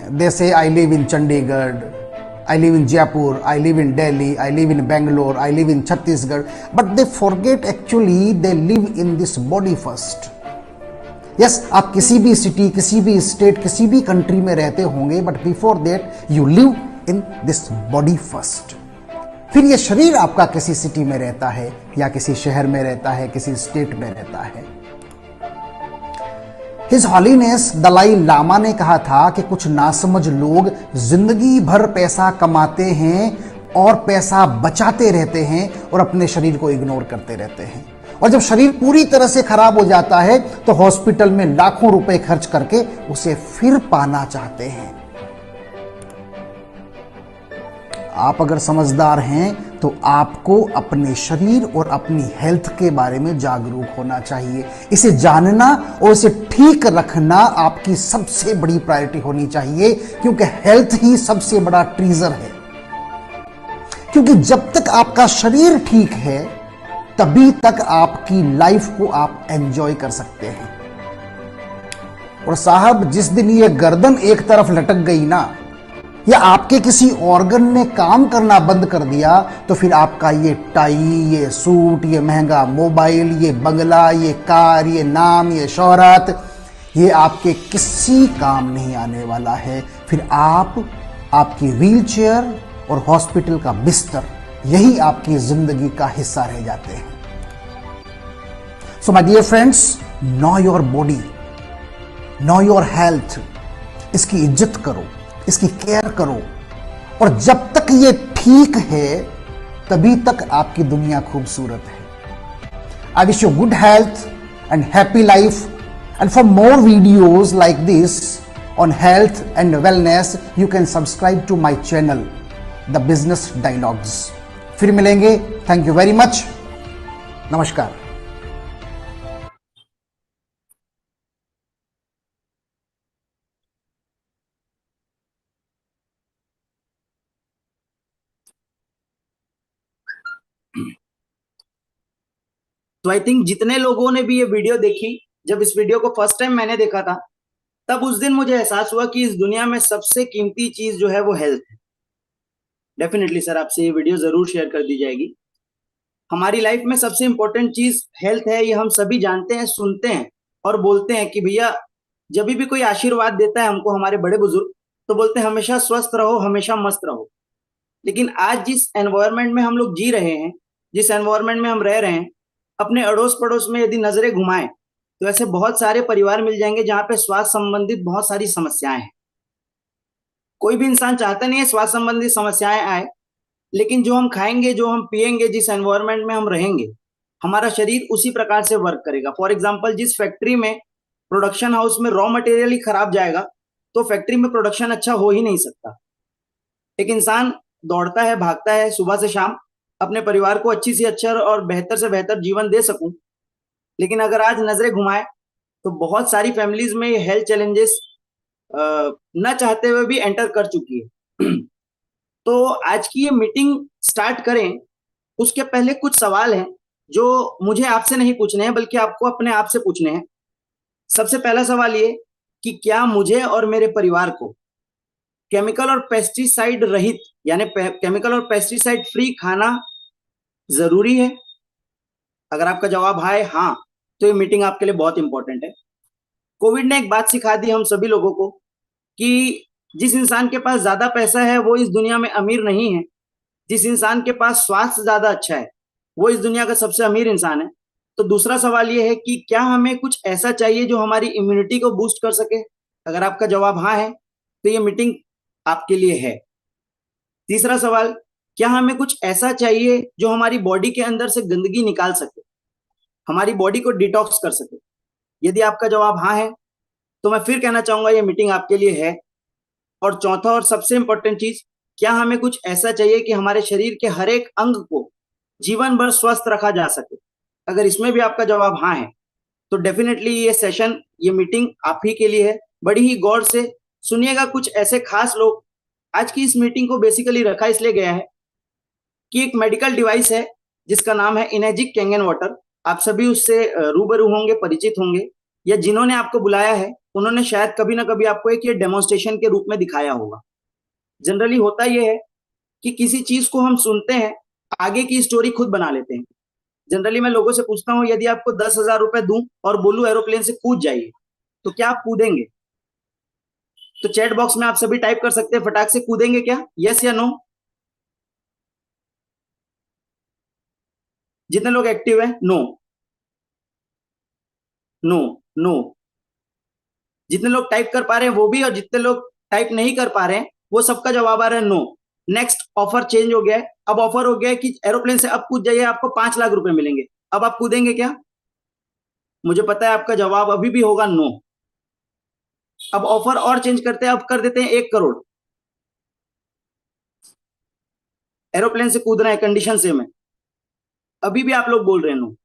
हैं। दे से I live in Chandigarh, I live in Jaipur, I live in Delhi, I live in Bangalore, I live in Chhattisgarh, but they forget actually they live in this body first. Yes, आप किसी भी city, किसी भी state, किसी भी country में रहते होंगे, but before that you live in this body first. फिर ये शरीर आपका किसी सिटी में रहता है या किसी शहर में रहता है, किसी स्टेट में रहता है। हिज हॉलीनेस दलाई लामा ने कहा था कि कुछ नासमझ लोग जिंदगी भर पैसा कमाते हैं और पैसा बचाते रहते हैं और अपने शरीर को इग्नोर करते रहते हैं, और जब शरीर पूरी तरह से खराब हो जाता है तो हॉस्पिटल में लाखों रुपए खर्च करके उसे फिर पाना चाहते हैं। आप अगर समझदार हैं तो आपको अपने शरीर और अपनी हेल्थ के बारे में जागरूक होना चाहिए। इसे जानना और इसे ठीक रखना आपकी सबसे बड़ी प्रायोरिटी होनी चाहिए, क्योंकि हेल्थ ही सबसे बड़ा ट्रीजर है। क्योंकि जब तक आपका शरीर ठीक है तभी तक आपकी लाइफ को आप एंजॉय कर सकते हैं। और साहब, जिस दिन ये गर्दन एक तरफ लटक गई ना, या आपके किसी ऑर्गन ने काम करना बंद कर दिया, तो फिर आपका ये टाई, ये सूट, ये महंगा मोबाइल, ये बंगला, ये कार, ये नाम, ये शोहरत, ये आपके किसी काम नहीं आने वाला है। फिर आपकी व्हीलचेयर और हॉस्पिटल का बिस्तर, यही आपकी जिंदगी का हिस्सा रह जाते हैं। So my dear friends, know your body, know your health. इसकी इज्जत करो, इसकी केयर करो, और जब तक ये ठीक है तभी तक आपकी दुनिया खूबसूरत है। I wish you good health and happy life, and for more videos like this on health and wellness you can subscribe to my channel the business dialogues. फिर मिलेंगे। Thank you very much. नमस्कार। तो I think जितने लोगों ने भी ये video देखी, जब इस वीडियो को फर्स्ट टाइम मैंने देखा था, तब उस दिन मुझे एहसास हुआ कि इस दुनिया में सबसे कीमती चीज जो है वो हेल्थ है। डेफिनेटली सर, आपसे ये वीडियो जरूर शेयर कर दी जाएगी। हमारी लाइफ में सबसे इंपॉर्टेंट चीज हेल्थ है, ये हम सभी जानते हैं, सुनते हैं और बोलते हैं कि भैया, जब भी कोई आशीर्वाद देता है हमको हमारे बड़े बुजुर्ग, तो बोलते हैं हमेशा स्वस्थ रहो, हमेशा मस्त रहो। लेकिन आज जिस एनवायरनमेंट में हम लोग जी रहे हैं, जिस एनवायरनमेंट में हम रह रहे हैं, अपने अड़ोस पड़ोस में यदि नजरें घुमाएं तो ऐसे बहुत सारे परिवार मिल जाएंगे जहां पे स्वास्थ्य संबंधित बहुत सारी समस्याएं हैं। कोई भी इंसान चाहता नहीं है स्वास्थ्य संबंधी समस्याएं आए, लेकिन जो हम खाएंगे, जो हम पिएंगे, जिस एनवायरनमेंट में हम रहेंगे, हमारा शरीर उसी प्रकार से वर्क करेगा। फॉर एग्जाम्पल, जिस फैक्ट्री में, प्रोडक्शन हाउस में रॉ मटेरियल ही खराब जाएगा तो फैक्ट्री में प्रोडक्शन अच्छा हो ही नहीं सकता। एक इंसान दौड़ता है, भागता है सुबह से शाम, अपने परिवार को अच्छी से अच्छा और बेहतर से बेहतर जीवन दे सकूं, लेकिन अगर आज नजरें घुमाए तो बहुत सारी फैमिलीज में ये हेल्थ चैलेंजेस न चाहते हुए भी एंटर कर चुकी है। तो आज की ये मीटिंग स्टार्ट करें उसके पहले कुछ सवाल हैं जो मुझे आपसे नहीं पूछने हैं, बल्कि आपको अपने आप से पूछने हैं। सबसे पहला सवाल ये कि क्या मुझे और मेरे परिवार को केमिकल और पेस्टिसाइड रहित, यानी केमिकल और पेस्टिसाइड फ्री खाना जरूरी है? अगर आपका जवाब है हाँ, तो ये मीटिंग आपके लिए बहुत इंपॉर्टेंट है। कोविड ने एक बात सिखा दी हम सभी लोगों को कि जिस इंसान के पास ज्यादा पैसा है वो इस दुनिया में अमीर नहीं है। जिस इंसान के पास स्वास्थ्य ज्यादा अच्छा है वो इस दुनिया का सबसे अमीर इंसान है। तो दूसरा सवाल ये है कि क्या हमें कुछ ऐसा चाहिए जो हमारी इम्यूनिटी को बूस्ट कर सके? अगर आपका जवाब हाँ है तो ये मीटिंग आपके लिए है। तीसरा सवाल, क्या हमें कुछ ऐसा चाहिए जो हमारी बॉडी के अंदर से गंदगी निकाल सके, हमारी बॉडी को डिटॉक्स कर सके? यदि आपका जवाब हाँ है तो मैं फिर कहना चाहूंगा ये मीटिंग आपके लिए है। और चौथा और सबसे इंपॉर्टेंट चीज, क्या हमें कुछ ऐसा चाहिए कि हमारे शरीर के हर एक अंग को जीवन भर स्वस्थ रखा जा सके? अगर इसमें भी आपका जवाब हाँ है तो डेफिनेटली ये सेशन, ये मीटिंग आप ही के लिए है। बड़ी ही गौर से सुनिएगा। कुछ ऐसे खास लोग, आज की इस मीटिंग को बेसिकली रखा इसलिए गया है कि एक मेडिकल डिवाइस है जिसका नाम है इनेजिक कैंगन वाटर। आप सभी उससे रूबरू होंगे, परिचित होंगे, या जिन्होंने आपको बुलाया है उन्होंने शायद कभी ना कभी आपको एक ये डेमोन्स्ट्रेशन के रूप में दिखाया होगा। जनरली होता यह है कि किसी चीज को हम सुनते हैं, आगे की स्टोरी खुद बना लेते हैं। जनरली मैं लोगों से पूछता हूँ, यदि आपको 10,000 रुपए दूं और बोलूं एरोप्लेन से कूद जाइए, तो क्या आप कूदेंगे? तो चैट बॉक्स में आप सभी टाइप कर सकते हैं, फटाक से कूदेंगे क्या, यस या नो? जितने लोग एक्टिव हैं, नो, नो, नो। जितने लोग टाइप कर पा रहे हैं वो भी, और जितने लोग टाइप नहीं कर पा रहे हैं वो सबका जवाब आ रहा है नो। नेक्स्ट, ऑफर चेंज हो गया है। अब ऑफर हो गया है कि एरोप्लेन से अब कूद जाइए, आपको 5 लाख रुपए मिलेंगे। अब आप कूदेंगे क्या? मुझे पता है आपका जवाब अभी भी होगा नो। अब ऑफर और चेंज करते हैं, अब कर देते हैं 1 करोड़। एरोप्लेन से कूदना है, कंडीशन सेम है। अभी भी आप लोग बोल रहे हैं नो।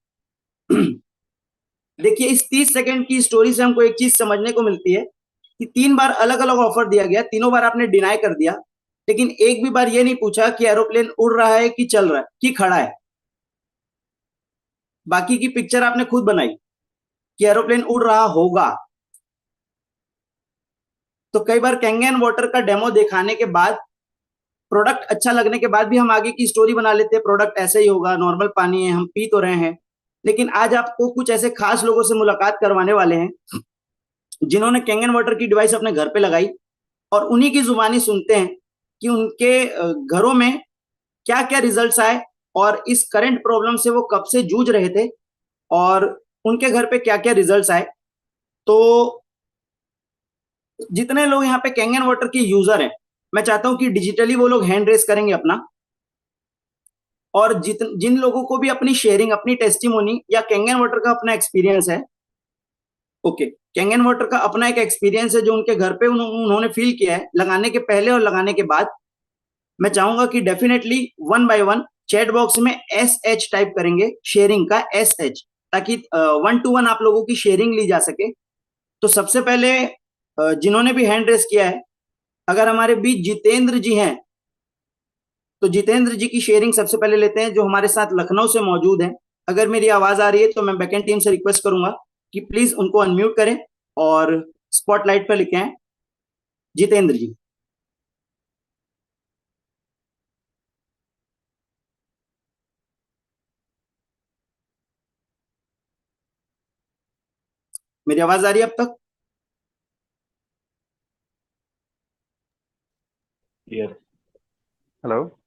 देखिए, इस 30 सेकंड की स्टोरी से हमको एक चीज समझने को मिलती है कि 3 बार अलग अलग ऑफर दिया गया, तीनों बार आपने डिनाई कर दिया, लेकिन एक भी बार ये नहीं पूछा कि एरोप्लेन उड़ रहा है कि चल रहा है कि खड़ा है। बाकी की पिक्चर आपने खुद बनाई कि एरोप्लेन उड़ रहा होगा। तो कई बार कैंगन वाटर का डेमो दिखाने के बाद, प्रोडक्ट अच्छा लगने के बाद भी हम आगे की स्टोरी बना लेते हैं, प्रोडक्ट ऐसे ही होगा, नॉर्मल पानी है, हम पी तो रहे हैं। लेकिन आज आपको कुछ ऐसे खास लोगों से मुलाकात करवाने वाले हैं जिन्होंने कैंगन वाटर की डिवाइस अपने घर पे लगाई, और उन्हीं की जुबानी सुनते हैं कि उनके घरों में क्या क्या रिजल्ट्स आए, और इस करंट प्रॉब्लम से वो कब से जूझ रहे थे, और उनके घर पे क्या क्या रिजल्ट्स आए। तो जितने लोग यहाँ पे कैंगन वाटर के यूजर हैं, मैं चाहता हूं कि डिजिटली वो लोग हैंड रेस करेंगे अपना, और जिन लोगों को भी अपनी शेयरिंग, अपनी टेस्टिमोनी या कैंगन वाटर का अपना एक्सपीरियंस है, ओके, कैंगन वाटर का अपना एक एक्सपीरियंस है जो उनके घर पे उन्होंने फील किया है लगाने के पहले और लगाने के बाद, मैं चाहूंगा कि definitely one buy one chat box में SH टाइप करेंगे, शेयरिंग का SH, ताकि 1 to 1 आप लोगों की शेयरिंग ली जा सके। तो सबसे पहले जिन्होंने भी हैंड रेस किया है, अगर हमारे बीच जितेंद्र जी हैं, तो जितेंद्र जी की शेयरिंग सबसे पहले लेते हैं, जो हमारे साथ लखनऊ से मौजूद हैं। अगर मेरी आवाज आ रही है तो मैं बैकेंड टीम से रिक्वेस्ट करूंगा कि प्लीज उनको अनम्यूट करें और स्पॉटलाइट पर लिखे हैं जितेंद्र जी। मेरी आवाज आ रही है अब तक? क्लियर। हेलो।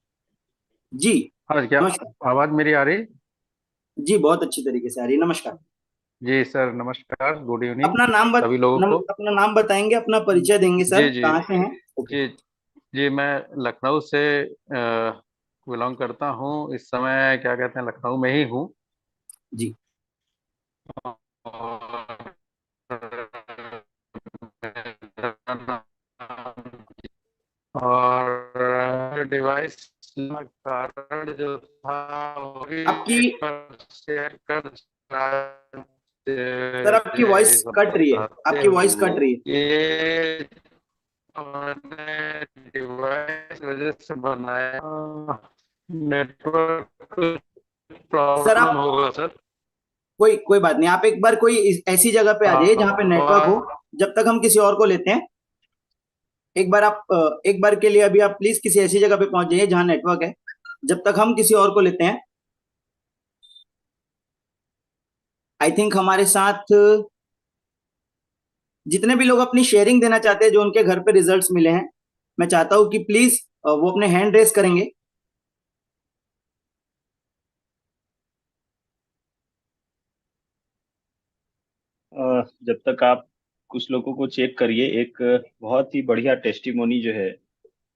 जी हाँ, क्या नमस्कार। आवाज मेरी आ रही? जी बहुत अच्छी तरीके से आ रही है, नमस्कार। जी सर, नमस्कार, गुड इवनिंग अपना नाम सभी लोगों को। अपना नाम बताएंगे, अपना परिचय देंगे सर, जी जी। कहाँ से हैं? ओके। जी जी, मैं लखनऊ से बिलोंग करता हूँ। इस समय क्या कहते हैं, लखनऊ में ही हूँ। जी और डिवाइस का कारण जो था वो भी आपकी एक बार शेयर कर सर आपकी वॉइस कट रही है, बताते आपकी वॉइस कट रही है। ये मैंने डिवाइस वजह से बनाया। नेटवर्क सर प्रॉब्लम आप, होगा सर। कोई कोई बात नहीं, आप एक बार कोई ऐसी जगह पे आ जाइए जहाँ पे नेटवर्क हो, आवाज जब तक हम किसी और को लेते हैं। एक बार आप एक बार के लिए अभी आप प्लीज किसी ऐसी जगह पे पहुंच जाइए जहाँ नेटवर्क है, जब तक हम किसी और को लेते हैं। आई थिंक हमारे साथ जितने भी लोग अपनी शेयरिंग देना चाहते हैं, जो उनके घर पे रिजल्ट्स मिले हैं, मैं चाहता हूँ कि प्लीज वो अपने हैंड रेस करेंगे। जब तक आप कुछ लोगों को चेक करिए, एक बहुत ही बढ़िया टेस्टिमोनी जो है,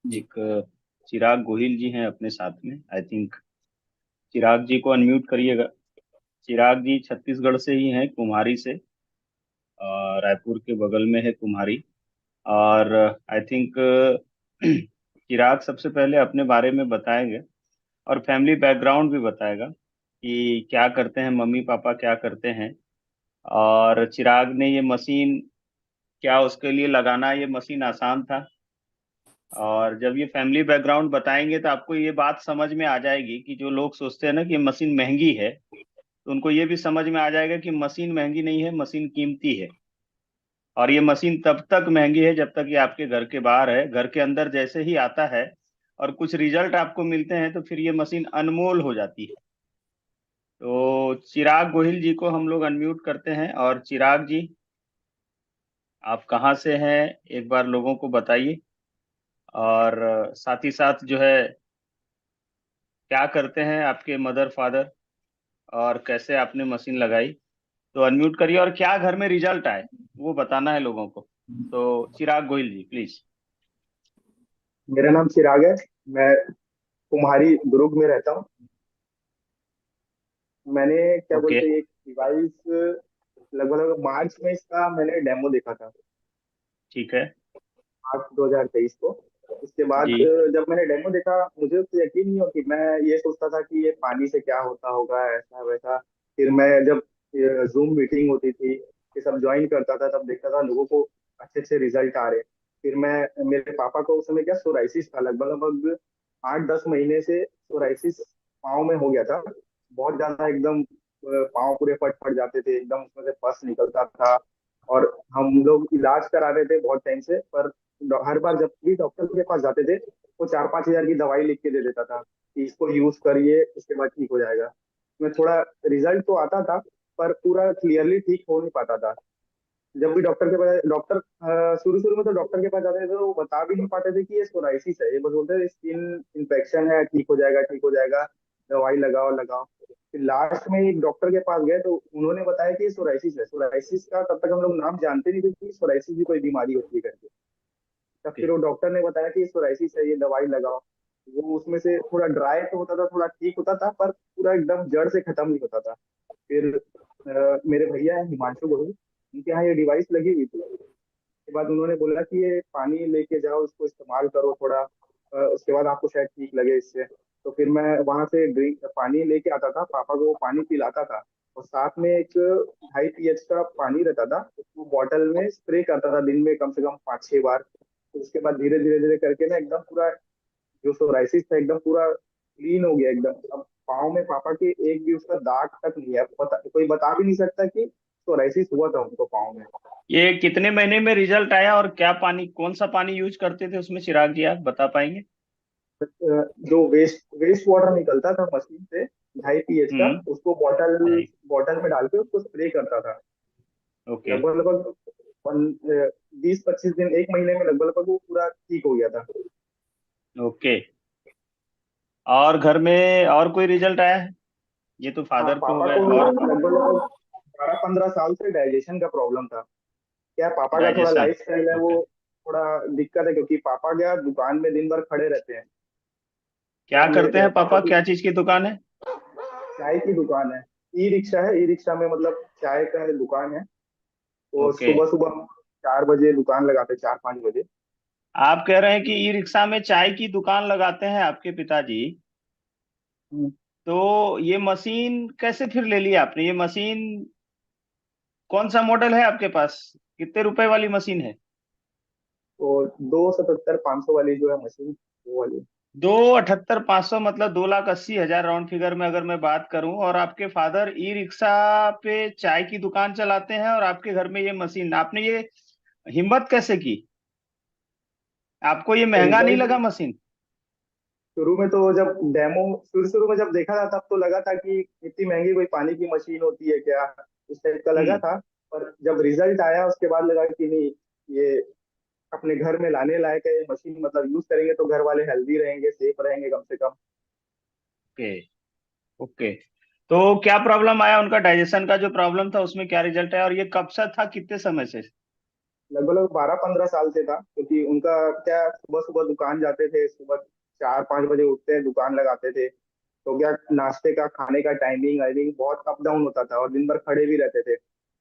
जी एक चिराग गोहिल जी हैं अपने साथ में। आई थिंक चिराग जी को अनम्यूट करिएगा। चिराग जी छत्तीसगढ़ से ही हैं, कुम्हारी से। रायपुर के बगल में है कुम्हारी। और आई थिंक चिराग सबसे पहले अपने बारे में बताएंगे और फैमिली बैकग्राउंड भी बताएगा कि क्या करते हैं मम्मी पापा, क्या करते हैं। और चिराग ने ये मशीन, क्या उसके लिए लगाना ये मशीन आसान था? और जब ये फैमिली बैकग्राउंड बताएंगे तो आपको ये बात समझ में आ जाएगी कि जो लोग सोचते हैं ना कि मशीन महंगी है, तो उनको ये भी समझ में आ जाएगा कि मशीन महंगी नहीं है, मशीन कीमती है। और ये मशीन तब तक महंगी है जब तक ये आपके घर के बाहर है। घर के अंदर जैसे ही आता है और कुछ रिजल्ट आपको मिलते हैं तो फिर ये मशीन अनमोल हो जाती है। तो चिराग गोहिल जी को हम लोग अनम्यूट करते हैं। और चिराग जी, आप कहाँ से हैं एक बार लोगों को बताइए, और साथ ही साथ जो है क्या करते हैं आपके मदर फादर, और कैसे आपने मशीन लगाई। तो अनम्यूट करिए, और क्या घर में रिजल्ट आए वो बताना है लोगों को। तो चिराग गोहिल जी प्लीज। मेरा नाम चिराग है। मैं कुम्हारी दुर्ग में रहता हूँ। मैंने क्या ओके। बोलते हैं, एक डिवाइस लगभग लगभग मार्च में इसका मैंने डेमो देखा था, ठीक है। मार्च 2023 को। उसके बाद जी। जब मैंने डेमो देखा, मुझे उससे यकीन नहीं हो कि मैं ये सोचता था कि ये पानी से क्या होता होगा, ऐसा वैसा। फिर मैं जब जूम मीटिंग होती थी, ये सब ज्वाइन करता था, तब देखता था लोगों को अच्छे अच्छे रिजल्ट आ रहे। फिर मैं, मेरे पापा को उस समय क्या सोराइसिस था, लगभग लगभग 8-10 महीने से सोराइसिस पाँव में हो गया था। बहुत ज्यादा एकदम पाँव पूरे फट फट जाते थे, एकदम उसमें से पस निकलता था। और हम लोग इलाज करा रहे थे बहुत टाइम से, पर हर बार जब भी डॉक्टर के पास जाते थे, वो 4-5 हजार की दवाई लिख के दे देता था कि इसको यूज करिए, उसके बाद ठीक हो जाएगा। में थोड़ा रिजल्ट तो आता था, पर पूरा क्लियरली ठीक हो नहीं पाता था। जब भी डॉक्टर के पास, डॉक्टर शुरू शुरू में तो डॉक्टर के पास जाते थे तो वो बता भी नहीं पाते थे कि ये सोराइसिस है। ये बस बोलते थे स्किन इन्फेक्शन है, ठीक हो जाएगा, ठीक हो जाएगा, दवाई लगाओ लगाओ। फिर लास्ट में एक डॉक्टर के पास गए तो उन्होंने बताया कि ये सोराइसिस है। सोराइसिस का तब तक हम लोग नाम जानते नहीं थे कि सोराइसिस भी कोई बीमारी होती है करके। तब ओके। फिर वो डॉक्टर ने बताया कि सोराइसिस है, ये दवाई लगाओ। वो उसमें से थोड़ा ड्राई तो होता था, थोड़ा ठीक होता था, पर पूरा एकदम जड़ से खत्म नहीं होता था। फिर मेरे भैया है हिमांशु गोहिल, उनके यहाँ ये डिवाइस लगी हुई थी। उसके बाद उन्होंने बोला कि ये पानी लेके जाओ, इसको इस्तेमाल करो थोड़ा, उसके बाद आपको शायद ठीक लगे इससे। तो फिर मैं वहां से ड्रिंक पानी लेके आता था, पापा को वो पानी पिलाता था। और साथ में एक 2.5 pH का पानी रहता था, वो बॉटल में स्प्रे करता था दिन में कम से कम 5-6 बार। तो उसके बाद धीरे धीरे धीरे करके ना एकदम पूरा जो सोराइसिस था एकदम पूरा क्लीन हो गया एकदम। अब पाँव में पापा के एक भी उसका दाग तक नहीं है। कोई बता भी नहीं सकता कि सोराइसिस हुआ था उनको पाँव में। ये कितने महीने में रिजल्ट आया, और क्या पानी, कौन सा पानी यूज करते थे उसमें चिराग जी, आप बता पाएंगे। जो वेस्ट वेस्ट वाटर निकलता था मशीन से 2.5 pH का, हम्म। उसको बॉटल नहीं। बॉटल में डाल के उसको स्प्रे करता था। ओके। लगभग लगभग 20-25 दिन, एक महीने में लगभग लगभग वो पूरा ठीक हो गया था। ओके। और घर में और कोई रिजल्ट आया है। ये तो हाँ, फादर पे हो पापा गए, को भी और लगभग लगभग 12-15 साल से डाइजेशन का प्रॉब्लम था। क्या, पापा का थोड़ा डाइजेशन। लाइफ स्टाइल है वो, ओके। थोड़ा दिक्कत है, क्योंकि पापा क्या दुकान में दिन भर खड़े रहते हैं। क्या करते हैं पापा पापा, की क्या चीज की दुकान है। चाय की दुकान है। ई रिक्शा है, ई रिक्शा में मतलब चाय का दुकान है। वो ओके। सुबह सुबह 4 बजे दुकान लगाते, 4-5 बजे। आप कह रहे हैं कि ई रिक्शा में चाय की दुकान लगाते हैं आपके पिताजी। तो ये मशीन कैसे फिर ले लिया आपने, ये मशीन कौन सा मॉडल है आपके पास, कितने रुपए वाली मशीन है। तो 277-500 वाली जो है मशीन, वो वाली। 2,78,500 मतलब 2,80,000 राउंड फिगर में अगर मैं बात करूं, और आपके फादर ई रिक्शा पे चाय की दुकान चलाते हैं, और आपके घर में ये मशीन, आपने ये हिम्मत कैसे की, आपको ये महंगा नहीं रिजल्ट लगा मशीन। शुरू में तो जब डेमो शुरू शुरू में जब देखा था, तब तो लगा था कि इतनी महंगी कोई पानी की मशीन होती है क्या, इस टाइप का लगा हम्म। था। पर जब रिजल्ट आया उसके बाद लगा कि नहीं, ये अपने घर में लाने लायक है ये मशीन। मतलब यूज करेंगे तो घर वाले हेल्दी रहेंगे, सेफ रहेंगे कम से कम। ओके। ओके। तो क्या प्रॉब्लम आया उनका, डाइजेशन का जो प्रॉब्लम था उसमें क्या रिजल्ट आया, और ये कब से था, कितने समय से। लगभग लगभग 12-15 साल से था, क्योंकि उनका क्या सुबह सुबह दुकान जाते थे, सुबह 4-5 बजे उठते हैं, दुकान लगाते थे। तो क्या नाश्ते का खाने का टाइमिंग आइमिंग बहुत अप डाउन होता था, और दिन भर खड़े भी रहते थे।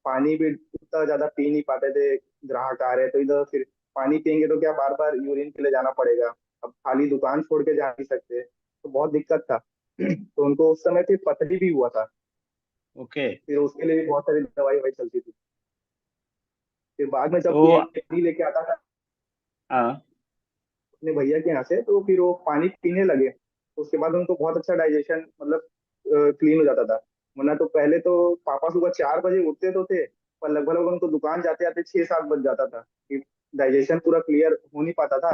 पानी भी उतना ज्यादा पी नहीं पाते थे। ग्राहक आ रहे हैं तो इधर फिर पानी पियेंगे तो क्या बार बार यूरिन के लिए जाना पड़ेगा। अब खाली दुकान छोड़ के जा नहीं सकते, तो बहुत दिक्कत था। तो उनको उस समय फिर पथरी भी हुआ था। ओके। फिर उसके लिए भी बहुत सारी दवाई ववाई चलती थी। फिर बाद में जब तो ये पानी लेके आता था हाँ। अपने भैया के यहाँ से, तो फिर वो पानी पीने लगे, तो उसके बाद उनको बहुत अच्छा डाइजेशन मतलब क्लीन हो जाता था। वरना तो पहले तो पापा सुबह 4 बजे उठते तो थे, पर लगभग लगभग उनको दुकान जाते जाते 6-7 बज जाता था कि डाइजेशन पूरा क्लियर हो नहीं पाता था।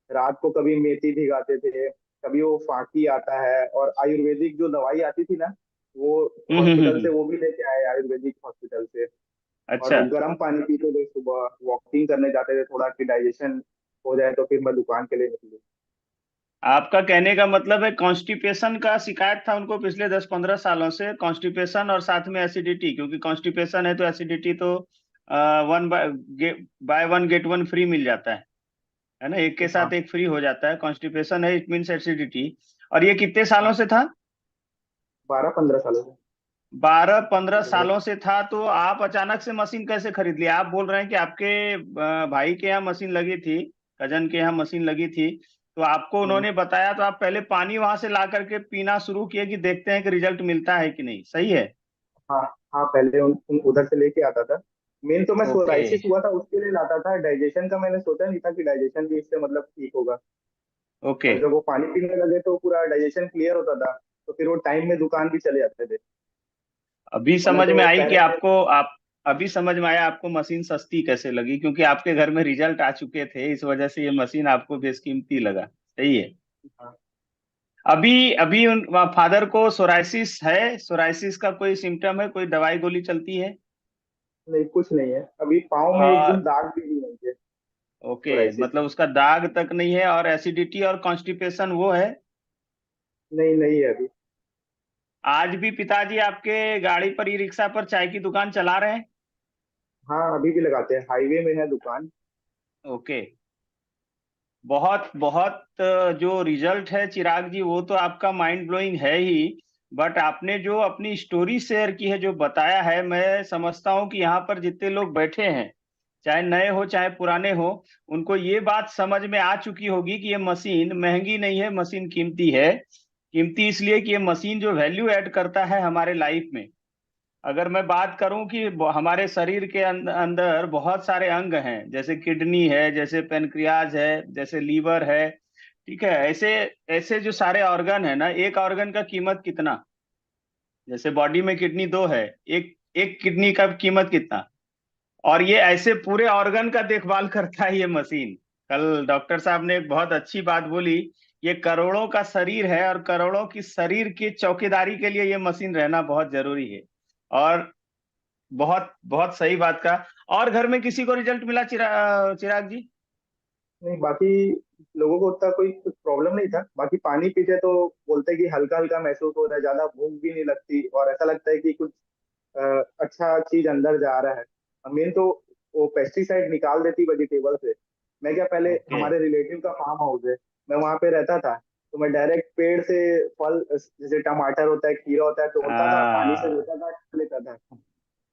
रात को कभी मेथी भिगाते थे, कभी वो फाकी आता है, और आयुर्वेदिक जो दवाई आती थी ना, वो हॉस्पिटल से वो भी लेके आए, आयुर्वेदिक हॉस्पिटल से। और अच्छा, वो गर्म पानी पीते थे, सुबह वॉकिंग करने जाते थे थोड़ा कि डाइजेशन हो जाए, तो फिर मैं दुकान के लिए निकलूँ। आपका कहने का मतलब है कॉन्स्टिपेशन का शिकायत था उनको पिछले 10-15 सालों से, कॉन्स्टिपेशन और साथ में एसिडिटी, क्योंकि कॉन्स्टिपेशन है तो एसिडिटी तो one buy one get one free मिल जाता है ना, एक के हाँ, साथ एक फ्री हो जाता है। कॉन्स्टिपेशन है इट मीन्स एसिडिटी। और ये कितने सालों से था? 12-15 सालों से। 12-15 सालों से था। तो आप अचानक से मशीन कैसे खरीद लिया? आप बोल रहे हैं कि आपके भाई के यहाँ मशीन लगी थी, कजन के यहाँ मशीन लगी थी, तो आपको हम्म, उन्होंने बताया, तो आप पहले पानी वहां से ला करके पीना शुरू किए कि देखते हैं कि रिजल्ट मिलता है कि नहीं, सही है? हाँ हाँ, पहले उधर से लेके आता था। मेन तो मैं ओके। सोराइसिस हुआ था उसके लिए लाता था, डाइजेशन का मैंने सोचा नहीं था कि डाइजेशन भी इससे मतलब ठीक होगा। ओके। और जब वो पानी पीने लगे तो पूरा डाइजेशन क्लियर होता था, तो फिर वो टाइम में दुकान भी चले जाते थे। अभी वरना समझ तो में आई कि पहले से। आपको आप अभी समझ में आया आपको मशीन सस्ती कैसे लगी, क्योंकि आपके घर में रिजल्ट आ चुके थे, इस वजह से ये मशीन आपको बेशकीमती लगा। सही है। हाँ, अभी अभी उन फादर को सोराइसिस है? सोराइसिस का कोई सिम्टम है? कोई दवाई गोली चलती है? नहीं कुछ नहीं है, अभी पाँव में एक और भी दाग भी नहीं है ओके, सोराइसिस। मतलब उसका दाग तक नहीं है, और एसिडिटी और कॉन्स्टिपेशन वो है? नहीं, नहीं है अभी। आज भी पिताजी आपके गाड़ी पर, ई रिक्शा पर चाय की दुकान चला रहे हैं? हाँ, अभी भी लगाते हैं, हाईवे में है दुकान। ओके। बहुत बहुत जो रिजल्ट है चिराग जी, वो तो आपका माइंड ब्लोइंग है ही। बट आपने जो अपनी स्टोरी शेयर की है, जो बताया है, मैं समझता हूँ कि यहाँ पर जितने लोग बैठे हैं, चाहे नए हो चाहे पुराने हो, उनको ये बात समझ में आ चुकी होगी कि ये मशीन महंगी नहीं है, मशीन कीमती है। कीमती इसलिए कि ये मशीन जो वैल्यू ऐड करता है हमारे लाइफ में। अगर मैं बात करूं कि हमारे शरीर के अंदर बहुत सारे अंग हैं, जैसे किडनी है, जैसे पेनक्रियाज है, जैसे लीवर है, ठीक है, ऐसे ऐसे जो सारे ऑर्गन है ना, एक ऑर्गन का कीमत कितना? जैसे बॉडी में किडनी दो है, एक एक किडनी का कीमत कितना? और ये ऐसे पूरे ऑर्गन का देखभाल करता है ये मशीन। कल डॉक्टर साहब ने एक बहुत अच्छी बात बोली, ये करोड़ों का शरीर है, और करोड़ों की शरीर की चौकीदारी के लिए ये मशीन रहना बहुत जरूरी है। और बहुत बहुत सही बात का। और घर में किसी को रिजल्ट मिला चिराग जी? नहीं, बाकी लोगों को उतना कोई कुछ प्रॉब्लम नहीं था। बाकी पानी पीते तो बोलते कि हल्का हल्का महसूस हो रहा है, ज्यादा भूख भी नहीं लगती, और ऐसा लगता है कि कुछ अ, अच्छा चीज अंदर जा रहा है। मेन तो वो पेस्टिसाइड निकाल देती वेजिटेबल से। मैं क्या, पहले ओके। हमारे रिलेटिव का फार्म हाउस है, मैं वहां पे रहता था, तो मैं डायरेक्ट पेड़ से फल जैसे टमाटर होता है, खीरा होता है, तोड़ता था, पानी से हाँ। धोता था, खा लेता था।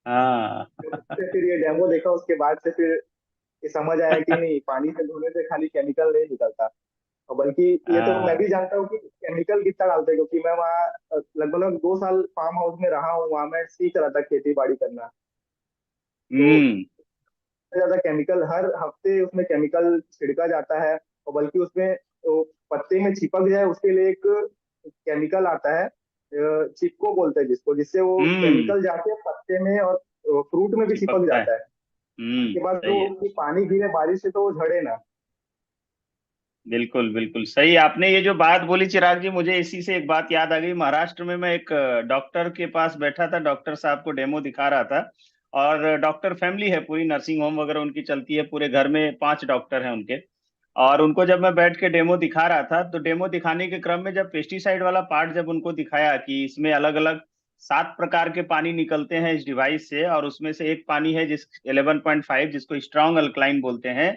हाँ। जब से फिर ये डेमो देखा उसके बाद से फिर ये समझ आया कि नहीं, पानी से धोने से खाली केमिकल नहीं निकलता। और बल्कि ये तो मैं भी हाँ। जानता हूँ कि केमिकल कितना डालते हैं, क्योंकि मैं वहाँ लगभग लगभग 2 साल फार्म हाउस में रहा हूँ, वहाँ मैं सीख रहा था खेती बाड़ी करना। तो हम्म। सबसे ज्यादा केमिकल हर हफ्ते उसमें केमिकल छिड़का जाता है। और बल्कि उसमें वो पत्ते में चिपक जाए उसके लिए एक केमिकल आता है, चिपको बोलते हैं जिसको, जिससे वो हम्म। केमिकल जाके पत्ते में और फ्रूट में भी चिपक चिपकता है। जाता है। उसके बाद जो सही है। उसकी पानी गिरे बारिश से, तो वो झड़े ना। बिल्कुल बिल्कुल सही आपने ये जो बात बोली चिराग जी, मुझे इसी से एक बात याद आ गई। महाराष्ट्र में मैं एक डॉक्टर के पास बैठा था, डॉक्टर साहब को डेमो दिखा रहा था। और डॉक्टर फैमिली है पूरी, नर्सिंग होम वगैरह उनकी चलती है, पूरे घर में 5 डॉक्टर हैं उनके। और उनको जब मैं बैठ के डेमो दिखा रहा था, तो डेमो दिखाने के क्रम में जब पेस्टिसाइड वाला पार्ट जब उनको दिखाया कि इसमें अलग अलग 7 प्रकार के पानी निकलते हैं इस डिवाइस से, और उसमें से एक पानी है जिस 11.5, जिसको स्ट्रांग अल्कलाइन बोलते हैं।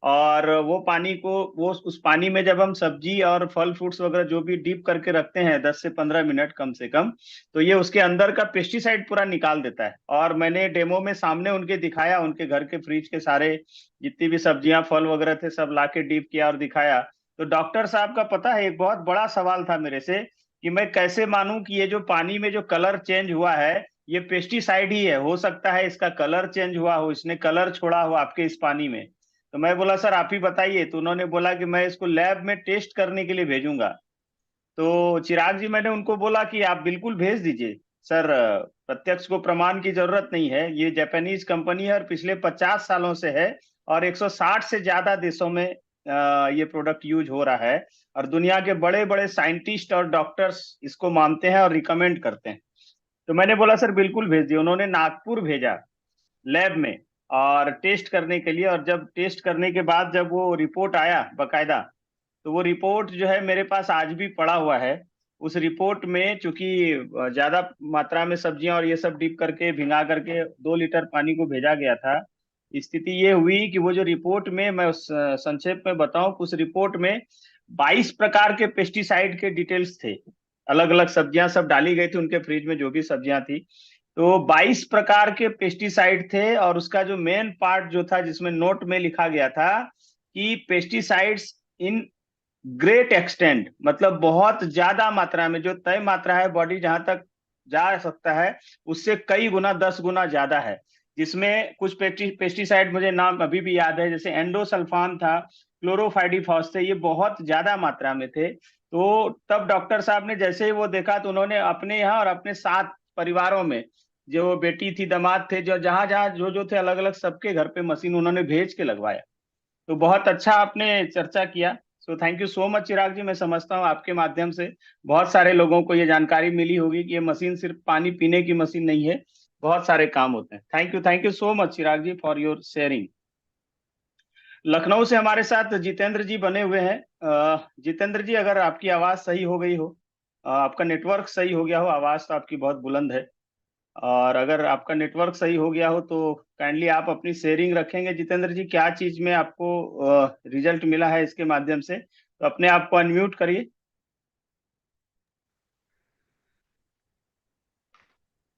और वो पानी को, वो उस पानी में जब हम सब्जी और फल फ्रूट्स वगैरह जो भी डीप करके रखते हैं 10 से 15 मिनट कम से कम, तो ये उसके अंदर का पेस्टिसाइड पूरा निकाल देता है। और मैंने डेमो में सामने उनके दिखाया, उनके घर के फ्रिज के सारे जितनी भी सब्जियां फल वगैरह थे सब लाके डीप किया और दिखाया। तो डॉक्टर साहब का पता है एक बहुत बड़ा सवाल था मेरे से, कि मैं कैसे मानूं कि ये जो पानी में जो कलर चेंज हुआ है, ये पेस्टिसाइड ही है? हो सकता है इसका कलर चेंज हुआ हो, इसने कलर छोड़ा हो आपके इस पानी में। तो मैं बोला सर आप ही बताइए। तो उन्होंने बोला कि मैं इसको लैब में टेस्ट करने के लिए भेजूंगा। तो चिराग जी, मैंने उनको बोला कि आप बिल्कुल भेज दीजिए। सर प्रत्यक्ष को प्रमाण की जरूरत नहीं है, ये जापानीज कंपनी है और पिछले 50 सालों से है और 160 से ज्यादा देशों में ये प्रोडक्ट यूज हो रहा है और दुनिया के बड़े बड़े साइंटिस्ट और डॉक्टर्स इसको मानते हैं और रिकमेंड करते हैं। तो मैंने बोला सर बिल्कुल भेज दिया। उन्होंने नागपुर भेजा लैब में और टेस्ट करने के लिए, और जब टेस्ट करने के बाद जब वो रिपोर्ट आया बकायदा, तो वो रिपोर्ट जो है मेरे पास आज भी पड़ा हुआ है। उस रिपोर्ट में चूंकि ज्यादा मात्रा में सब्जियां और ये सब डीप करके भिंगा करके 2 लीटर पानी को भेजा गया था, स्थिति ये हुई कि वो जो रिपोर्ट में मैं उस संक्षेप में बताऊं, उस रिपोर्ट में 22 प्रकार के पेस्टिसाइड के डिटेल्स थे। अलग अलग सब्जियां सब डाली गई थी उनके फ्रिज में, जो भी सब्जियां थी, तो 22 प्रकार के पेस्टिसाइड थे। और उसका जो मेन पार्ट जो था जिसमें नोट में लिखा गया था कि पेस्टिसाइड्स इन ग्रेट एक्सटेंट, मतलब बहुत ज्यादा मात्रा में, जो तय मात्रा है बॉडी जहां तक जा सकता है उससे कई गुना 10 गुना ज्यादा है। जिसमें कुछ पेस्टिसाइड मुझे नाम अभी भी याद है, जैसे एंडोसल्फान था, क्लोरोफाइडिफॉस थे, ये बहुत ज्यादा मात्रा में थे। तो तब डॉक्टर साहब ने जैसे ही वो देखा तो उन्होंने अपने यहाँ और अपने 7 परिवारों में, जो बेटी थी, दामाद थे, जो जहां जहां जो जो थे, अलग अलग सबके घर पे मशीन उन्होंने भेज के लगवाया। तो बहुत अच्छा आपने चर्चा किया। So thank you so much Chirag ji. मैं समझता हूँ आपके माध्यम से बहुत सारे लोगों को ये जानकारी मिली होगी कि ये मशीन सिर्फ पानी पीने की मशीन नहीं है, बहुत सारे काम होते हैं। Thank you so much Chirag ji for your sharing. Lucknow से हमारे साथ जितेंद्र जी बने हुए हैं। जितेंद्र जी, अगर आपकी आवाज सही हो गई हो, आपका नेटवर्क सही हो गया हो, आवाज तो आपकी बहुत बुलंद है, और अगर आपका नेटवर्क सही हो गया हो तो काइंडली आप अपनी शेयरिंग रखेंगे। जितेंद्र जी, क्या चीज में आपको रिजल्ट मिला है इसके माध्यम से, तो अपने आप को अनम्यूट करिए।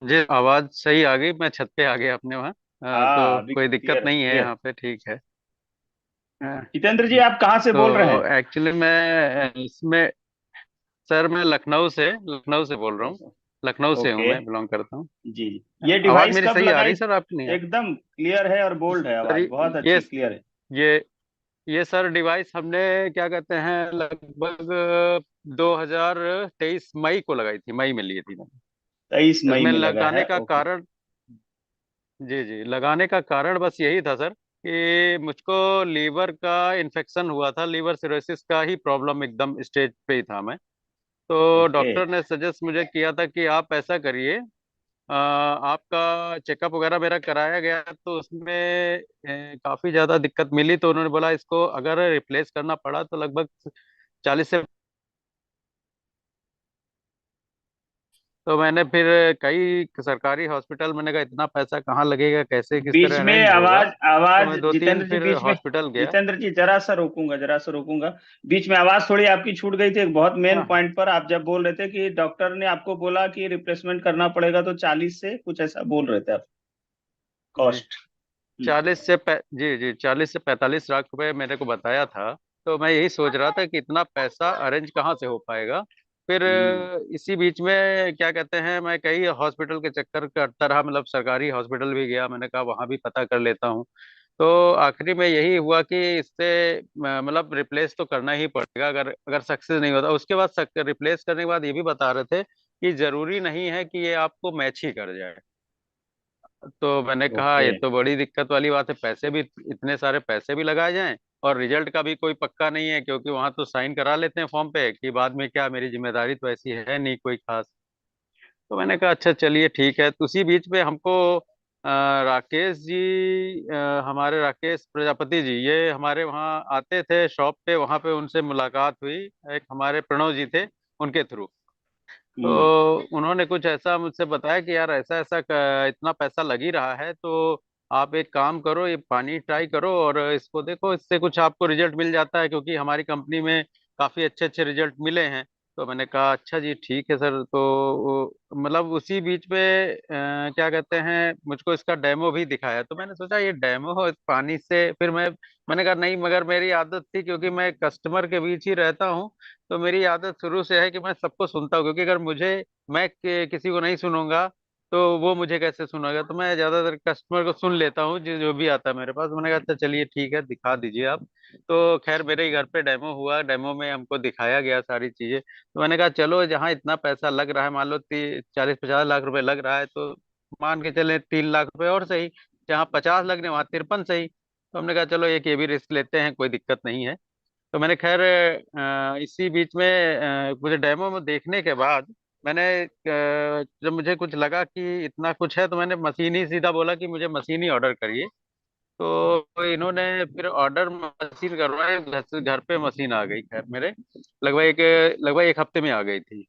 जी आवाज सही आ गई, मैं छत पे आ गया अपने वहाँ। हाँ, तो अभी कोई दिक्कत क्लियर है, नहीं है क्लियर। यहाँ पे, ठीक है। हाँ, जितेंद्र जी, आप कहाँ से तो बोल रहे हैं? एक्चुअली मैं इसमें, सर मैं लखनऊ से बोल रहा हूँ। लखनऊ से हूँ, ओके। मैं बिलोंग करता हूँ। जी जी। ये आवाज डिवाइस मेरी कब सही आ लगाई? रही सर, आपकी नहीं आ एकदम क्लियर है और रही बोल्ड है सर? आवाज, बहुत ये अच्छी क्लियर है। ये ये सर डिवाइस हमने क्या कहते हैं लगभग 2023 मई को लगाई थी, मई में ली थी मैंने। 23 मई इसमें में लगा है, लगाने का ओके। कारण, जी जी, लगाने का कारण बस यही था सर कि मुझको लीवर का इन्फेक्शन हुआ था, लीवर सिरोसिस का ही प्रॉब्लम, एकदम स्टेज पे ही था मैं। तो ओके। डॉक्टर ने सजेस्ट मुझे किया था कि आप ऐसा करिए, आपका चेकअप वगैरह मेरा कराया गया तो उसमें काफी ज्यादा दिक्कत मिली, तो उन्होंने बोला इसको अगर रिप्लेस करना पड़ा तो लगभग 40 से, तो मैंने फिर कई सरकारी हॉस्पिटल, मैंने कहा इतना पैसा कहाँ लगेगा, कैसे किस बीच तरह में अरेंज होगा। आवाज तो आवाज मैं 2-3 जितेंद्र जी, फिर बीच में, हॉस्पिटल गया। जितेंद्र जी जरा सा रोकूंगा, जरा सा रोकूंगा। बीच में आवाज थोड़ी आपकी छूट गई थी एक बहुत मेन हाँ पॉइंट पर। आप जब बोल रहे थे कि डॉक्टर ने आपको बोला कि रिप्लेसमेंट करना पड़ेगा, तो 40 से कुछ ऐसा बोल रहे थे आप, जी, कॉस्ट। 40 से 45 लाख रुपए मेरे को बताया था। तो मैं यही सोच रहा था कि इतना पैसा अरेंज कहाँ से हो पाएगा। फिर हम्म। इसी बीच में क्या कहते हैं, मैं कई हॉस्पिटल के चक्कर करता रहा, मतलब सरकारी हॉस्पिटल भी गया, मैंने कहा वहां भी पता कर लेता हूँ। तो आखिरी में यही हुआ कि इससे मतलब रिप्लेस तो करना ही पड़ेगा, अगर अगर सक्सेस नहीं होता। उसके बाद रिप्लेस करने के बाद ये भी बता रहे थे कि जरूरी नहीं है कि ये आपको मैच ही कर जाए। तो मैंने कहा ओके। ये तो बड़ी दिक्कत वाली बात है, पैसे भी, इतने सारे पैसे भी लगाए जाएं और रिजल्ट का भी कोई पक्का नहीं है, क्योंकि वहां तो साइन करा लेते हैं फॉर्म पे कि बाद में क्या, मेरी जिम्मेदारी तो ऐसी है नहीं कोई खास। तो मैंने कहा अच्छा चलिए ठीक है। तो उसी बीच में हमको राकेश जी, हमारे राकेश प्रजापति जी, ये हमारे वहाँ आते थे शॉप पे, वहाँ पे उनसे मुलाकात हुई, एक हमारे प्रणव जी थे उनके थ्रू। हम्म। तो उन्होंने कुछ ऐसा मुझसे बताया कि यार ऐसा ऐसा इतना पैसा लग ही रहा है, तो आप एक काम करो, ये पानी ट्राई करो और इसको देखो, इससे कुछ आपको रिजल्ट मिल जाता है, क्योंकि हमारी कंपनी में काफी अच्छे अच्छे रिजल्ट मिले हैं। तो मैंने कहा अच्छा जी ठीक है सर। तो मतलब उसी बीच में क्या कहते हैं, मुझको इसका डेमो भी दिखाया, तो मैंने सोचा ये डेमो इस पानी से, फिर मैंने कहा नहीं, मगर मेरी आदत थी, क्योंकि मैं कस्टमर के बीच ही रहता हूँ, तो मेरी आदत शुरू से है कि मैं सबको सुनता हूँ, क्योंकि अगर मैं किसी को नहीं सुनूंगा तो वो मुझे कैसे सुनाएगा। तो मैं ज्यादातर कस्टमर को सुन लेता हूँ जो जो भी आता है मेरे पास। मैंने कहा अच्छा चलिए ठीक है, दिखा दीजिए आप। तो खैर मेरे ही घर पे डेमो हुआ, डेमो में हमको दिखाया गया सारी चीजें। तो मैंने कहा चलो जहाँ इतना पैसा लग रहा है, मान लो 40-50 लाख रुपए लग रहा है, तो मान के चले 3 लाख रुपए और सही। जहाँ 50 लग रहे वहाँ 53 सही। तो हमने कहा चलो एक ये भी रिस्क लेते हैं, कोई दिक्कत नहीं है। तो मैंने खैर इसी बीच में मुझे डेमो में देखने के बाद मैंने जब मुझे कुछ लगा कि इतना कुछ है, तो मैंने मशीन ही सीधा बोला कि मुझे मशीन ही ऑर्डर करिए। तो इन्होंने फिर ऑर्डर मशीन करवाए, घर पे मशीन आ गई खैर मेरे। लगभग एक हफ्ते में आ गई थी।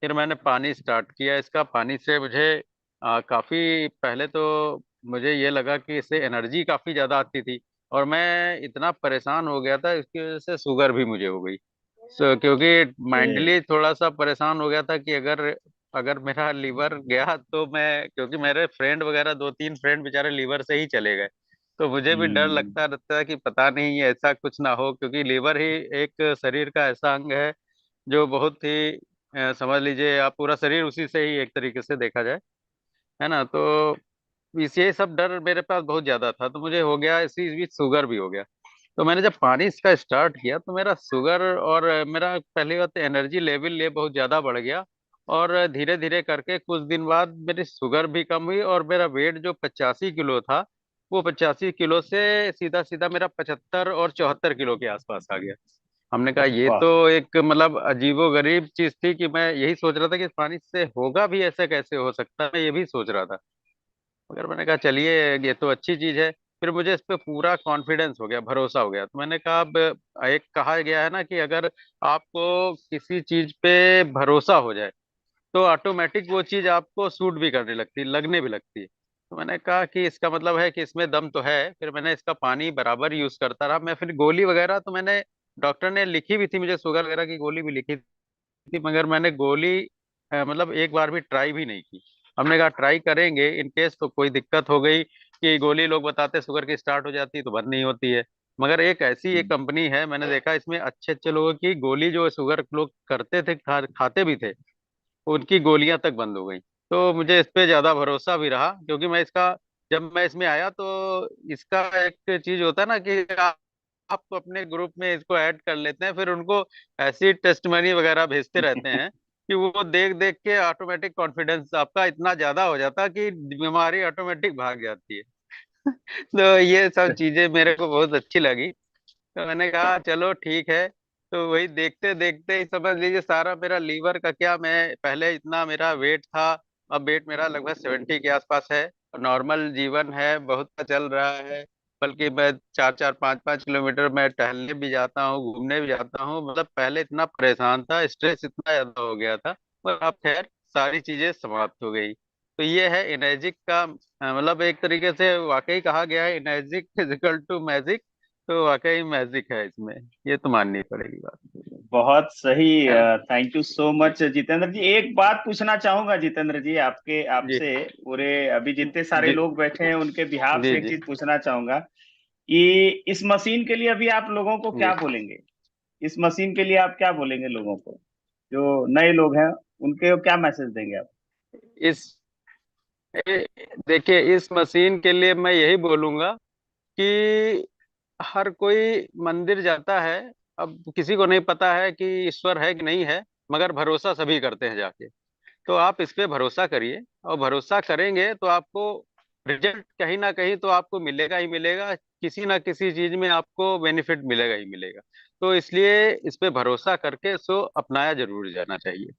फिर मैंने पानी स्टार्ट किया इसका। पानी से मुझे काफी पहले तो मुझे ये लगा कि इससे एनर्जी काफी ज्यादा आती थी। और मैं इतना परेशान हो गया था इसकी वजह से, शुगर भी मुझे हो गई। क्योंकि ये माइंडली थोड़ा सा परेशान हो गया था कि अगर अगर मेरा लीवर गया तो मैं, क्योंकि मेरे फ्रेंड वगैरह 2-3 फ्रेंड बेचारे लीवर से ही चले गए। तो मुझे भी डर हम्म, लगता रहता है कि पता नहीं ऐसा कुछ ना हो, क्योंकि लीवर ही एक शरीर का ऐसा अंग है जो बहुत ही समझ लीजिए आप पूरा शरीर उसी से ही एक तरीके से देखा जाए, है ना। तो ये सब डर मेरे पास बहुत ज्यादा था, तो मुझे हो गया इसी बीच शुगर भी हो गया। तो मैंने जब पानी इसका स्टार्ट किया तो मेरा शुगर और मेरा पहली बात एनर्जी लेवल ये बहुत ज्यादा बढ़ गया। और धीरे धीरे करके कुछ दिन बाद मेरी शुगर भी कम हुई, और मेरा वेट जो 85 किलो था, वो 85 किलो से सीधा सीधा मेरा 75 और 74 किलो के आसपास आ गया। हमने कहा ये वाह। तो एक मतलब अजीबो गरीब चीज थी कि मैं यही सोच रहा था कि इस पानी से होगा भी, ऐसा कैसे हो सकता है, मैं ये भी सोच रहा था। मगर मैंने कहा चलिए ये तो अच्छी चीज है। फिर मुझे इस पे पूरा कॉन्फिडेंस हो गया, भरोसा हो गया। तो मैंने कहा अब एक कहा गया है ना कि अगर आपको किसी चीज पे भरोसा हो जाए तो ऑटोमेटिक वो चीज आपको सूट भी करने लगती है, लगने भी लगती है। तो मैंने कहा कि इसका मतलब है कि इसमें दम तो है। फिर मैंने इसका पानी बराबर यूज करता रहा। मैं फिर गोली वगैरह तो मैंने, डॉक्टर ने लिखी भी थी मुझे, शुगर वगैरह की गोली भी लिखी थी, मगर मैंने गोली मतलब एक बार भी ट्राई भी नहीं की। हमने कहा ट्राई करेंगे इन केस तो कोई दिक्कत हो गई, कि गोली लोग बताते शुगर की स्टार्ट हो जाती है तो बंद नहीं होती है। मगर एक ऐसी एक कंपनी है, मैंने देखा इसमें अच्छे अच्छे लोगों की गोली जो शुगर लोग करते थे, खाते भी थे, उनकी गोलियां तक बंद हो गई। तो मुझे इस पे ज्यादा भरोसा भी रहा, क्योंकि मैं इसका, जब मैं इसमें आया तो इसका एक चीज होता है ना कि आप अपने ग्रुप में इसको ऐड कर लेते हैं, फिर उनको ऐसी टेस्टमनी वगैरह भेजते रहते हैं कि वो देख देख के ऑटोमेटिक कॉन्फिडेंस आपका इतना ज्यादा हो जाता है कि बीमारी ऑटोमेटिक भाग जाती है। तो ये सब चीजें मेरे को बहुत अच्छी लगी। तो मैंने कहा चलो ठीक है। तो वही देखते देखते ही समझ लीजिए सारा मेरा लीवर का क्या, मैं पहले इतना मेरा वेट था, अब वेट मेरा लगभग 70 के आसपास है। नॉर्मल जीवन है, बहुत अच्छा चल रहा है। बल्कि मैं 4-4 5-5 किलोमीटर मैं टहलने भी जाता हूँ, घूमने भी जाता हूँ। मतलब पहले इतना परेशान था, स्ट्रेस इतना ज्यादा हो गया था, पर अब खैर सारी चीजें समाप्त हो गई। तो ये है एनर्जिक का मतलब एक तरीके से वाकई कहा गया है एनर्जिक फिजिकल टू मैजिक। तो वाकई मैजिक है इसमें, ये तो माननी पड़ेगी बात, बहुत सही। है ना। Thank you so much Jitendra ji. एक बात पूछना चाहूंगा जितेंद्र जी, आपके जी आपसे पूरे अभी जितने सारे जी लोग बैठे हैं उनके बिहाफ जी से एक जी चीज पूछना चाहूंगा कि इस मशीन के लिए अभी आप लोगों को जी। क्या बोलेंगे? इस मशीन के लिए आप क्या बोलेंगे लोगों को, जो नए लोग हैं उनके क्या मैसेज देंगे आप? इस देखिए इस मशीन के लिए मैं यही बोलूंगा कि हर कोई मंदिर जाता है। अब किसी को नहीं पता है कि ईश्वर है कि नहीं है, मगर भरोसा सभी करते हैं जाके। तो आप इस पे भरोसा करिए, और भरोसा करेंगे तो आपको रिजल्ट कहीं ना कहीं तो आपको मिलेगा ही मिलेगा, किसी ना किसी चीज में आपको बेनिफिट मिलेगा ही मिलेगा। तो इसलिए इस पे भरोसा करके सो अपनाया जरूर जाना चाहिए,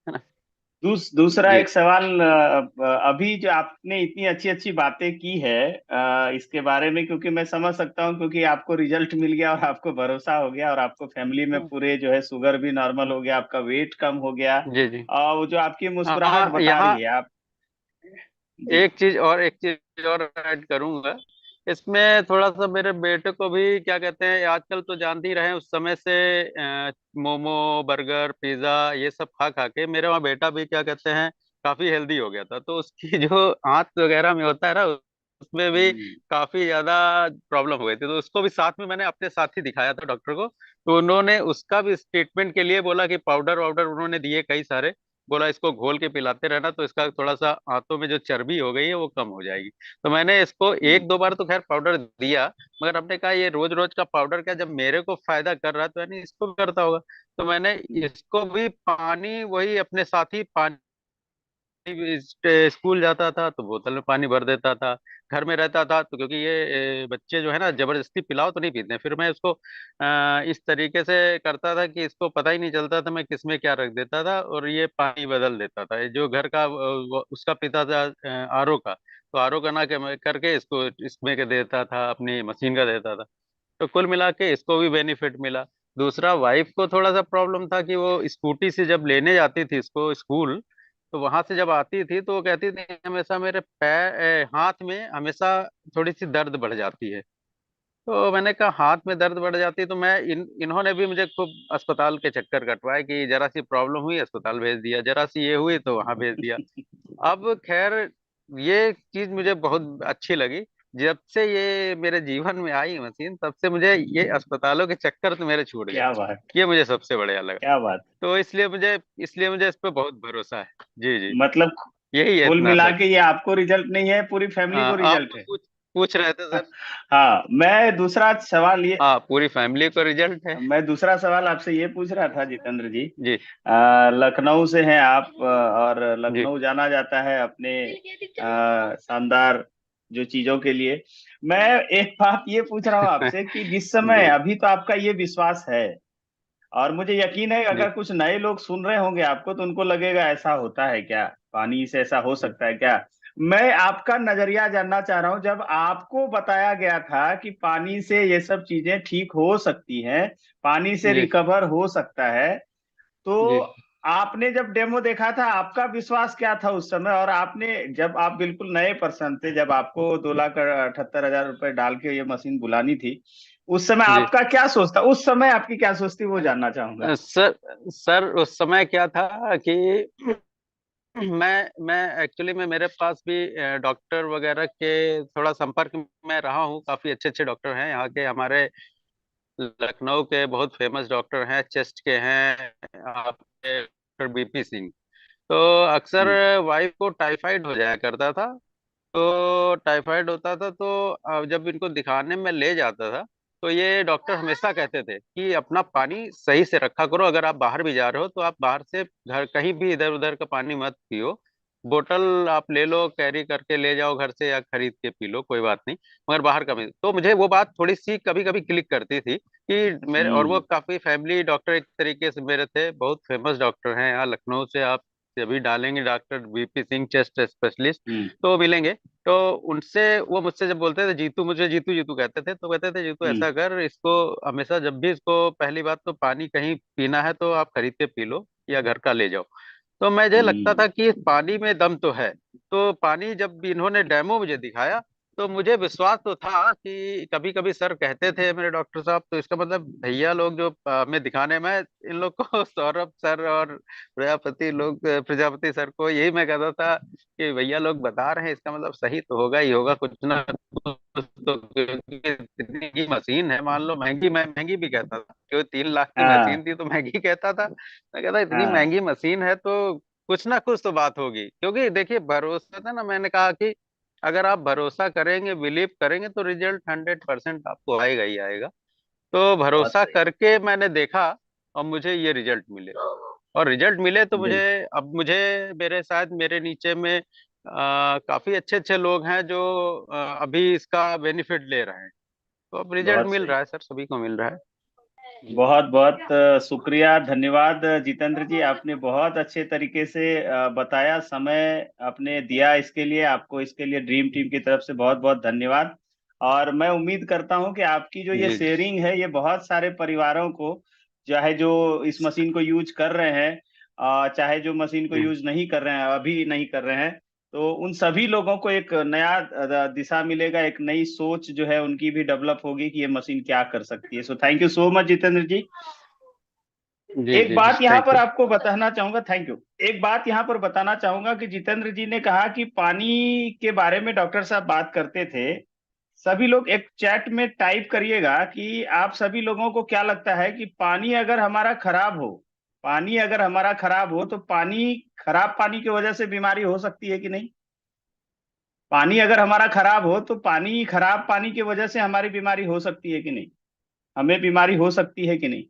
है ना। दूसरा जी एक सवाल, अभी जो आपने इतनी अच्छी अच्छी बातें की है इसके बारे में, क्योंकि मैं समझ सकता हूँ क्योंकि आपको रिजल्ट मिल गया और आपको भरोसा हो गया और आपको फैमिली में पूरे जो है शुगर भी नॉर्मल हो गया, आपका वेट कम हो गया, जी जी। और वो जो आपकी मुस्कुराहट हाँ बता रही यहाँ है आप। जी। एक चीज और ऐड करूंगा इसमें। थोड़ा सा मेरे बेटे को भी क्या कहते हैं, आजकल तो जानते ही रहे उस समय से मोमो बर्गर पिज्जा ये सब खा खा के मेरे वहाँ बेटा भी क्या कहते हैं काफी हेल्दी हो गया था। तो उसकी जो आंत वगैरह में होता है ना, उसमें भी हम्म, काफी ज्यादा प्रॉब्लम हो गई थी। तो उसको भी साथ में मैंने अपने साथ ही दिखाया था डॉक्टर को। तो उन्होंने उसका भी ट्रीटमेंट के लिए बोला कि पाउडर वाउडर उन्होंने दिए कई सारे। बोला इसको घोल के पिलाते रहना तो इसका थोड़ा सा आंतों में जो चर्बी हो गई है वो कम हो जाएगी। तो मैंने इसको एक दो बार तो खैर पाउडर दिया, मगर हमने कहा ये रोज रोज का पाउडर क्या, जब मेरे को फायदा कर रहा है तो यानी इसको भी करता होगा। तो मैंने इसको भी पानी वही अपने साथ ही पानी, स्कूल जाता था तो बोतल में पानी भर देता था, घर में रहता था तो क्योंकि ये बच्चे जो है ना जबरदस्ती पिलाओ तो नहीं पीते हैं, फिर मैं इसको इस तरीके से करता था कि इसको पता ही नहीं चलता था मैं किस में क्या रख देता था और ये पानी बदल देता था। ये जो घर का उसका पिता था आरओ का, तो आरओ का ना करके इसको इसमें के देता था, अपनी मशीन का देता था। तो कुल मिला के इसको भी बेनिफिट मिला। दूसरा, वाइफ को थोड़ा सा प्रॉब्लम था कि वो स्कूटी से जब लेने जाती थी इसको स्कूल, तो वहां से जब आती थी तो वो कहती थी हमेशा मेरे हाथ में हमेशा थोड़ी सी दर्द बढ़ जाती है। तो मैंने कहा हाथ में दर्द बढ़ जाती है, तो मैं इन्होंने भी मुझे खूब अस्पताल के चक्कर कटवाए कि जरा सी प्रॉब्लम हुई अस्पताल भेज दिया, जरा सी ये हुई तो वहां भेज दिया। अब खैर ये चीज मुझे बहुत अच्छी लगी, जब से ये मेरे जीवन में आई मशीन तब से मुझे ये अस्पतालों के चक्कर तो मेरे छूट गए। क्या बात। ये मुझे सबसे बढ़िया लगा। क्या बात। तो इसलिए मुझे इस पे बहुत भरोसा है। जी जी। मतलब यही है कुल इतना मिला सर। के ये आपको रिजल्ट नहीं है, पूरी फैमिली को हाँ, आप रिजल्ट तो है। पूछ रहे थे सर। हाँ, मैं दूसरा सवाल ये हाँ, पूरी फैमिली को रिजल्ट है। मैं दूसरा सवाल आपसे ये पूछ रहा था जितेंद्र जी। जी लखनऊ से हैं आप, और जी लखनऊ जाना जाता है अपने शानदार जो चीजों के लिए। मैं एक बात ये पूछ रहा हूँ आपसे कि जिस समय जी अभी तो आपका ये विश्वास है, और मुझे यकीन है जी अगर कुछ नए लोग सुन रहे होंगे आपको तो उनको लगेगा ऐसा होता है क्या, पानी से ऐसा हो सकता है क्या। मैं आपका नजरिया जानना चाह रहा हूं, जब आपको बताया गया था कि पानी से ये सब चीजें ठीक हो सकती हैं, पानी से जी रिकवर हो सकता है, तो जी आपने जब डेमो देखा था आपका विश्वास क्या था उस समय, और आपने जब आप बिल्कुल नए पर्सन थे, जब आपको 2,78,000 रुपए डाल के ये मशीन बुलानी थी, उस समय जी आपका क्या सोच था, उस समय आपकी क्या सोच थी वो जानना चाहूंगा। सर, उस समय क्या था कि मैं एक्चुअली में मेरे पास भी डॉक्टर वगैरह के थोड़ा संपर्क में रहा हूँ। काफी अच्छे अच्छे डॉक्टर हैं यहाँ के, हमारे लखनऊ के बहुत फेमस डॉक्टर हैं, चेस्ट के हैं आपके डॉक्टर बीपी सिंह। तो अक्सर हम्म। वाइफ को टाइफाइड हो जाया करता था। तो टाइफाइड होता था तो जब इनको दिखाने में ले जाता था तो ये डॉक्टर हमेशा कहते थे कि अपना पानी सही से रखा करो, अगर आप बाहर भी जा रहे हो तो आप बाहर से घर कहीं भी इधर उधर का पानी मत पियो, बोतल आप ले लो, कैरी करके ले जाओ घर से या खरीद के पी लो, कोई बात नहीं, मगर बाहर का नहीं। तो मुझे वो बात थोड़ी सी कभी कभी क्लिक करती थी कि मेरे, और वो हम्म। काफी फैमिली डॉक्टर एक तरीके से मेरे थे, बहुत फेमस डॉक्टर हैं यहाँ लखनऊ से। आप अभी डालेंगे doctor BP Singh chest specialist हम्म। तो मिलेंगे। तो उनसे वो मुझसे जब बोलते थे जीतू, मुझे जीतू जीतू कहते थे, तो कहते थे जीतू हम्म। ऐसा कर, इसको हमेशा जब भी इसको पहली बात तो पानी कहीं पीना है तो आप खरीद के पी लो या घर का ले जाओ। तो मुझे लगता हम्म। था कि इस पानी में दम तो है। तो पानी जब इन्होंने डेमो मुझे दिखाया तो मुझे विश्वास तो था कि कभी कभी सर कहते थे मेरे डॉक्टर साहब, तो इसका मतलब भैया लोग जो हमें दिखाने में, इन लोग को सौरभ सर और प्रजापति सर को यही मैं कहता था कि भैया लोग बता रहे हैं इसका मतलब सही तो होगा ही होगा कुछ ना कुछ तो, क्योंकि इतनी की मशीन है, मान लो महंगी, मैं महंगी भी कहता था, क्यों 3 लाख की हाँ। मशीन थी तो महंगी कहता था। मैं कहता इतनी हाँ। महंगी मशीन है तो कुछ ना कुछ तो बात होगी, क्योंकि देखिए भरोसा था ना, मैंने कहा कि अगर आप भरोसा करेंगे, बिलीव करेंगे तो रिजल्ट 100% आपको आएगा ही आएगा। तो बहुत भरोसा सही। करके मैंने देखा और मुझे ये रिजल्ट मिले, और रिजल्ट मिले तो मुझे, बिल्कुल। अब मुझे मेरे साथ मेरे नीचे में काफी अच्छे अच्छे लोग हैं जो अभी इसका बेनिफिट ले रहे हैं। तो अब रिजल्ट बहुत मिल सही। रहा है सर, सभी को मिल रहा है। जी बहुत बहुत शुक्रिया, धन्यवाद जितेंद्र जी, आपने बहुत अच्छे तरीके से बताया, समय आपने दिया इसके लिए, आपको इसके लिए ड्रीम टीम की तरफ से बहुत बहुत धन्यवाद। और मैं उम्मीद करता हूं कि आपकी जो ये जी शेयरिंग है ये बहुत सारे परिवारों को, चाहे जो इस मशीन को यूज कर रहे हैं, चाहे जो मशीन को जी यूज नहीं कर रहे हैं, अभी नहीं कर रहे हैं, तो उन सभी लोगों को एक नया दिशा मिलेगा, एक नई सोच जो है उनकी भी डेवलप होगी कि ये मशीन क्या कर सकती है। So thank you so much Jitendra ji. जी एक जी जी बात यहाँ थैंक पर यू। आपको बताना चाहूंगा, थैंक यू। एक बात यहाँ पर बताना चाहूंगा कि जितेंद्र जी ने कहा कि पानी के बारे में डॉक्टर साहब बात करते थे। सभी लोग एक चैट में टाइप करिएगा कि आप सभी लोगों को क्या लगता है कि पानी अगर हमारा खराब हो पानी अगर हमारा खराब हो तो खराब पानी की वजह से बीमारी हो सकती है कि नहीं? पानी अगर हमारा खराब हो तो खराब पानी की वजह से हमारी बीमारी हो सकती है कि नहीं? हमें बीमारी हो सकती है कि नहीं?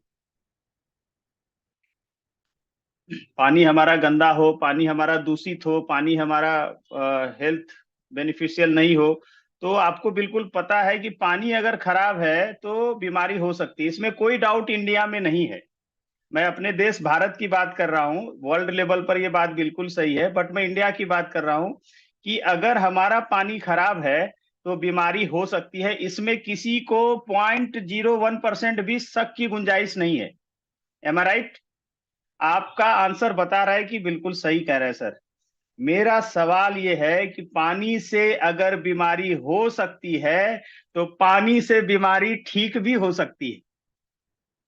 पानी हमारा गंदा हो, पानी हमारा दूषित हो, पानी हमारा हेल्थ बेनिफिशियल नहीं हो, तो आपको बिल्कुल पता है कि पानी अगर खराब है तो बीमारी हो सकती है। इसमें कोई डाउट इंडिया में नहीं है। मैं अपने देश भारत की बात कर रहा हूँ, वर्ल्ड लेवल पर ये बात बिल्कुल सही है, बट मैं इंडिया की बात कर रहा हूँ कि अगर हमारा पानी खराब है तो बीमारी हो सकती है। इसमें किसी को 0.01% भी शक की गुंजाइश नहीं है। एम आई राइट? आपका आंसर बता रहा है कि बिल्कुल सही कह रहे हैं सर। मेरा सवाल ये है कि पानी से अगर बीमारी हो सकती है तो पानी से बीमारी ठीक भी हो सकती है।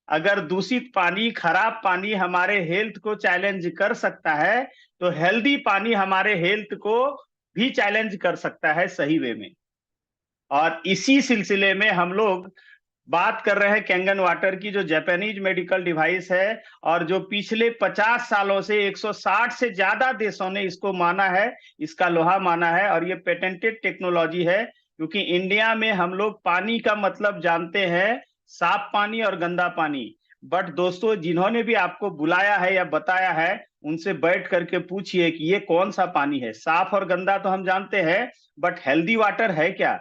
अगर दूषित पानी, खराब पानी हमारे हेल्थ को चैलेंज कर सकता है तो हेल्दी पानी हमारे हेल्थ को भी चैलेंज कर सकता है सही वे में। और इसी सिलसिले में हम लोग बात कर रहे हैं कैंगन वाटर की, जो जापानीज मेडिकल डिवाइस है और जो पिछले 50 सालों से 160 से ज्यादा देशों ने इसको माना है, इसका लोहा माना है, और ये पेटेंटेड टेक्नोलॉजी है। क्योंकि इंडिया में हम लोग पानी का मतलब जानते हैं साफ पानी और गंदा पानी। बट दोस्तों, जिन्होंने भी आपको बुलाया है या बताया है, उनसे बैठ करके पूछिए कि ये कौन सा पानी है। साफ और गंदा तो हम जानते हैं, बट हेल्दी वाटर है क्या?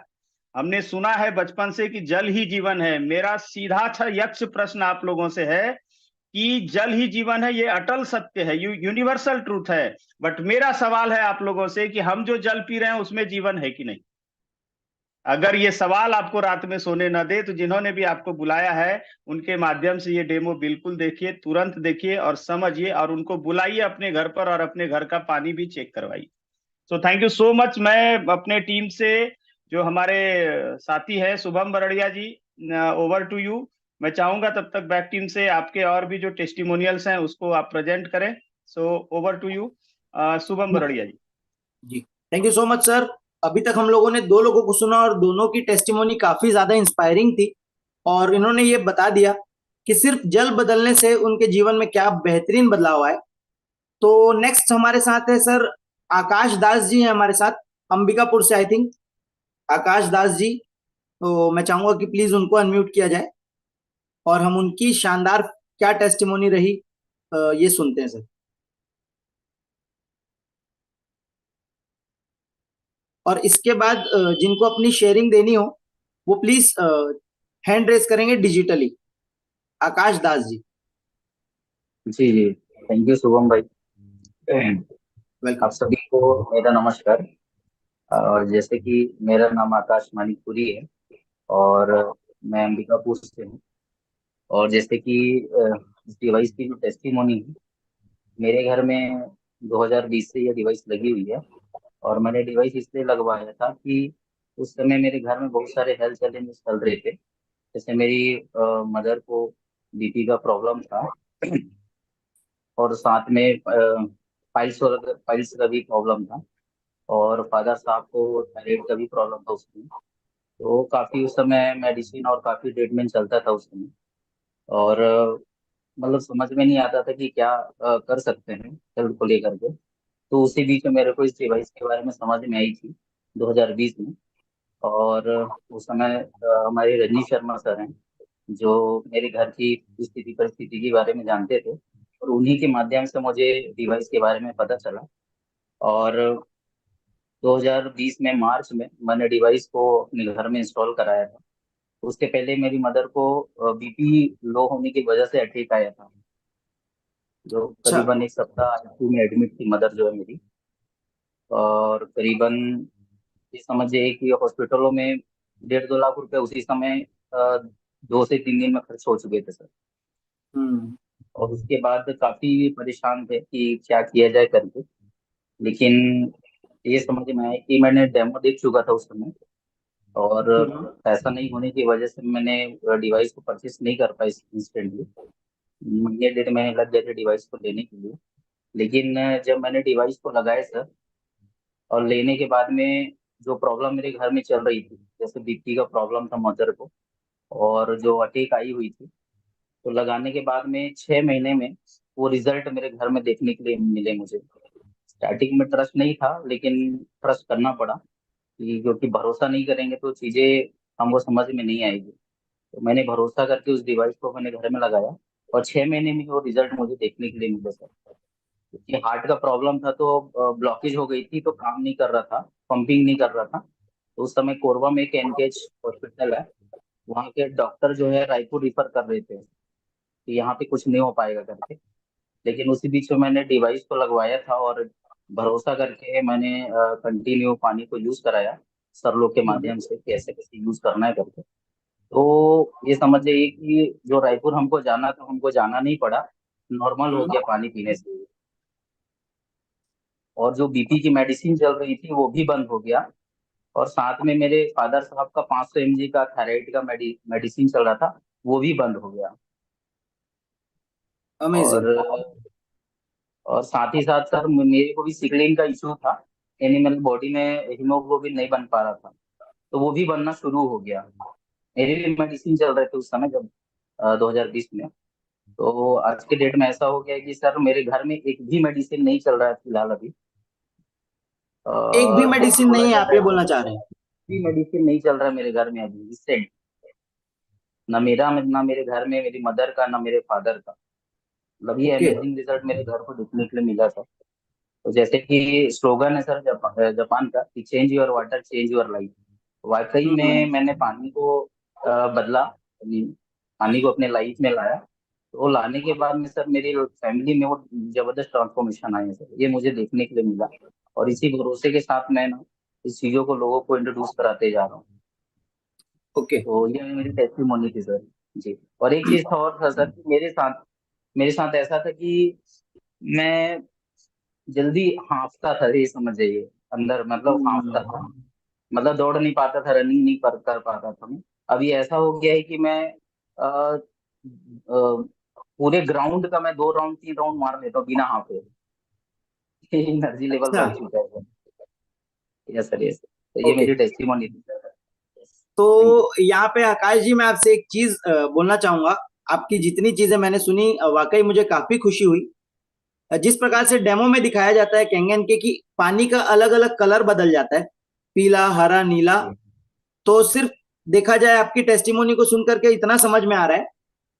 हमने सुना है बचपन से कि जल ही जीवन है। मेरा सीधा यक्ष प्रश्न आप लोगों से है कि जल ही जीवन है, ये अटल सत्य है, यूनिवर्सल ट्रूथ है। बट मेरा सवाल है आप लोगों से कि हम जो जल पी रहे हैं उसमें जीवन है कि नहीं? अगर ये सवाल आपको रात में सोने न दे तो जिन्होंने भी आपको बुलाया है उनके माध्यम से ये डेमो बिल्कुल देखिए, तुरंत देखिए और समझिए, और उनको बुलाइए अपने घर पर और अपने घर का पानी भी चेक करवाइए। सो थैंक यू सो मच। मैं अपने टीम से, जो हमारे साथी है शुभम बरड़िया जी, ओवर टू यू। मैं चाहूंगा तब तक बैक टीम से आपके और भी जो टेस्टिमोनियल्स हैं उसको आप प्रेजेंट करें। So over to you Shubham Bardia ji. जी, thank you so much sir. अभी तक हम लोगों ने दो लोगों को सुना और दोनों की टेस्टिमोनी काफी ज्यादा इंस्पायरिंग थी। और इन्होंने ये बता दिया कि सिर्फ जल बदलने से उनके जीवन में क्या बेहतरीन बदलाव आए। तो नेक्स्ट हमारे साथ है सर आकाश दास जी हैं हमारे साथ, अंबिकापुर से आई थिंक। आकाश दास जी, तो मैं चाहूंगा कि प्लीज उनको अनम्यूट किया जाए और हम उनकी शानदार क्या टेस्टिमोनी रही ये सुनते हैं सर। और इसके बाद जिनको अपनी शेयरिंग देनी हो वो प्लीज हैंड रेस करेंगे डिजिटली। आकाश दास जी, जी जी, थैंक यू शुभम भाई। वेलकम। आप सभी को मेरा नमस्कार। और जैसे कि मेरा नाम आकाश मानिकपुरी है और मैं अंबिकापुर से हूँ। और जैसे कि इस डिवाइस की जो टेस्टिमोनी है, मेरे घर में 2020 से ये डिवाइस लगी हुई है। और मैंने डिवाइस इसलिए लगवाया था कि उस समय मेरे घर में बहुत सारे हेल्थ चैलेंजेस चल रहे थे। जैसे मेरी मदर को बीपी का प्रॉब्लम था और साथ में पाइल्स का भी प्रॉब्लम था। और फादर साहब को थायराइड का भी प्रॉब्लम था उसमें। तो काफी उस समय मेडिसिन और काफी ट्रीटमेंट चलता था उस समय। और मतलब समझ में नहीं आता था कि क्या कर सकते हैं हेल्थ को लेकर के। तो उसी बीच में मेरे को इस डिवाइस के बारे में समझ में आई थी 2020 में। और उस समय हमारे रजनी शर्मा सर हैं, जो मेरे घर की स्थिति परिस्थिति के बारे में जानते थे, और उन्हीं के माध्यम से मुझे डिवाइस के बारे में पता चला। और 2020 में मार्च में मैंने डिवाइस को अपने घर में इंस्टॉल कराया था। उसके पहले मेरी मदर को बीपी लो होने की वजह से अटैक आया था, जो अच्छा। करीबन एक सप्ताह आईसीयू में एडमिट थी मदर जो है मेरी। और करीबन ये समझिए कि हॉस्पिटलों में 1.5-2 लाख रुपए उसी समय 2 से 3 दिन में खर्च हो चुके थे सर। हम्म। और उसके बाद काफी परेशान थे कि क्या किया जाए करके। लेकिन ये समझ में आया कि मैंने डेमो देख चुका था उस समय, और हम्म। पैसा नहीं होने की वजह से मैंने डिवाइस को परचेस नहीं कर पाई इंस्टेंटली। महीने 1.5 महीने लग गए थे डिवाइस को लेने के लिए। लेकिन जब मैंने डिवाइस को लगाया सर, और लेने के बाद में जो प्रॉब्लम मेरे घर में चल रही थी, जैसे बीपी का प्रॉब्लम था मदर को, और जो अटैक आई हुई थी, तो लगाने के बाद में 6 महीने में वो रिजल्ट मेरे घर में देखने के लिए मिले मुझे। स्टार्टिंग में ट्रस्ट नहीं था, लेकिन ट्रस्ट करना पड़ा क्योंकि भरोसा नहीं करेंगे तो चीजें हमको समझ में नहीं आएगी। तो मैंने भरोसा करके उस डिवाइस को मैंने घर में लगाया, और 6 महीने में वो रिजल्ट मुझे देखने के लिए मिले सर। क्योंकि हार्ट का प्रॉब्लम था, तो ब्लॉकेज हो गई थी, तो काम नहीं कर रहा था, पंपिंग नहीं कर रहा था। तो उस समय कोरबा में एक एनकेएच हॉस्पिटल है, वहाँ के डॉक्टर जो है रायपुर रिफर कर रहे थे कि यहाँ पे कुछ नहीं हो पाएगा करके। लेकिन उसी बीच में मैंने डिवाइस को लगवाया था, और भरोसा करके मैंने कंटिन्यू पानी को यूज कराया सर लोग के माध्यम से, कैसे कैसे यूज करना है करके। तो ये समझ जाइए कि जो रायपुर हमको जाना था, हमको जाना नहीं पड़ा, नॉर्मल हो गया पानी पीने से। और जो बीपी की मेडिसिन चल रही थी वो भी बंद हो गया। और साथ में मेरे फादर साहब का 500 mg का थायराइड का मेडिसिन चल रहा था, वो भी बंद हो गया। अमेजिंग। और और साथ ही साथ सर मेरे को भी सिकलिंग का इशू था, एनिमल बॉडी में हीमोग्लोबिन नहीं बन पा रहा था, तो वो भी बनना शुरू हो गया। मेरे भी मेडिसिन चल रहे थे उस समय, जब 2020 में। तो आज के डेट में ऐसा हो गया है कि सर मेरे घर में एक भी मेडिसिन नहीं चल रहा है फिलहाल अभी। एक भी तो मेडिसिन बोला नहीं है, आप जाता ये है बोलना चाह रहे हैं? कि मेडिसिन नहीं चल रहा है मेरे घर में अभी इससे, ना मेरा, ना मेरे घर में मेरी मदर का, ना मेरे फादर का। मतलब ये ओके। अमेजिंग रिजल्ट मेरे घर को देखने के लिए मिला था। तो जैसे कि स्लोगन है सर जापान का कि change your water change your life. वाकई में मैंने पानी को बदला, यानी पानी को अपने लाइफ में लाया। तो वो लाने के बाद में सर मेरी फैमिली में वो जबरदस्त ट्रांसफॉर्मेशन आए हैं सर, ये मुझे देखने के लिए मिला। और इसी भरोसे के साथ मैं ना इस चीजों को लोगों को इंट्रोड्यूस कराते जा रहा हूँ। ओके। तो ये मेरी टेस्टिमोनी थी सर। जी। और एक चीज था और था सर कि मेरे साथ ऐसा था कि मैं जल्दी हाँफता था, ये समझ जाइए, अंदर मतलब हाँफता था। मतलब दौड़ नहीं पाता था, रनिंग नहीं कर पाता था मैं। अभी ऐसा हो गया है कि मैं पूरे ग्राउंड का मैं 2 राउंड 3 राउंड मार लेता हूँ बिना हाफे। एनर्जी लेवल अच्छा, बढ़ चुका है सर। Yes sir, yes. तो ये ओके। मेरी टेस्टिमोनी थी सर। Thank you. तो यहाँ पे आकाश जी, मैं आपसे एक चीज बोलना चाहूंगा। आपकी जितनी चीजें मैंने सुनी, वाकई मुझे काफी खुशी हुई। जिस प्रकार से डेमो में दिखाया जाता है कैंगन के कि पानी का अलग अलग कलर बदल जाता है, पीला, हरा, नीला। तो सिर्फ देखा जाए, आपकी टेस्टिमोनी को सुन करके इतना समझ में आ रहा है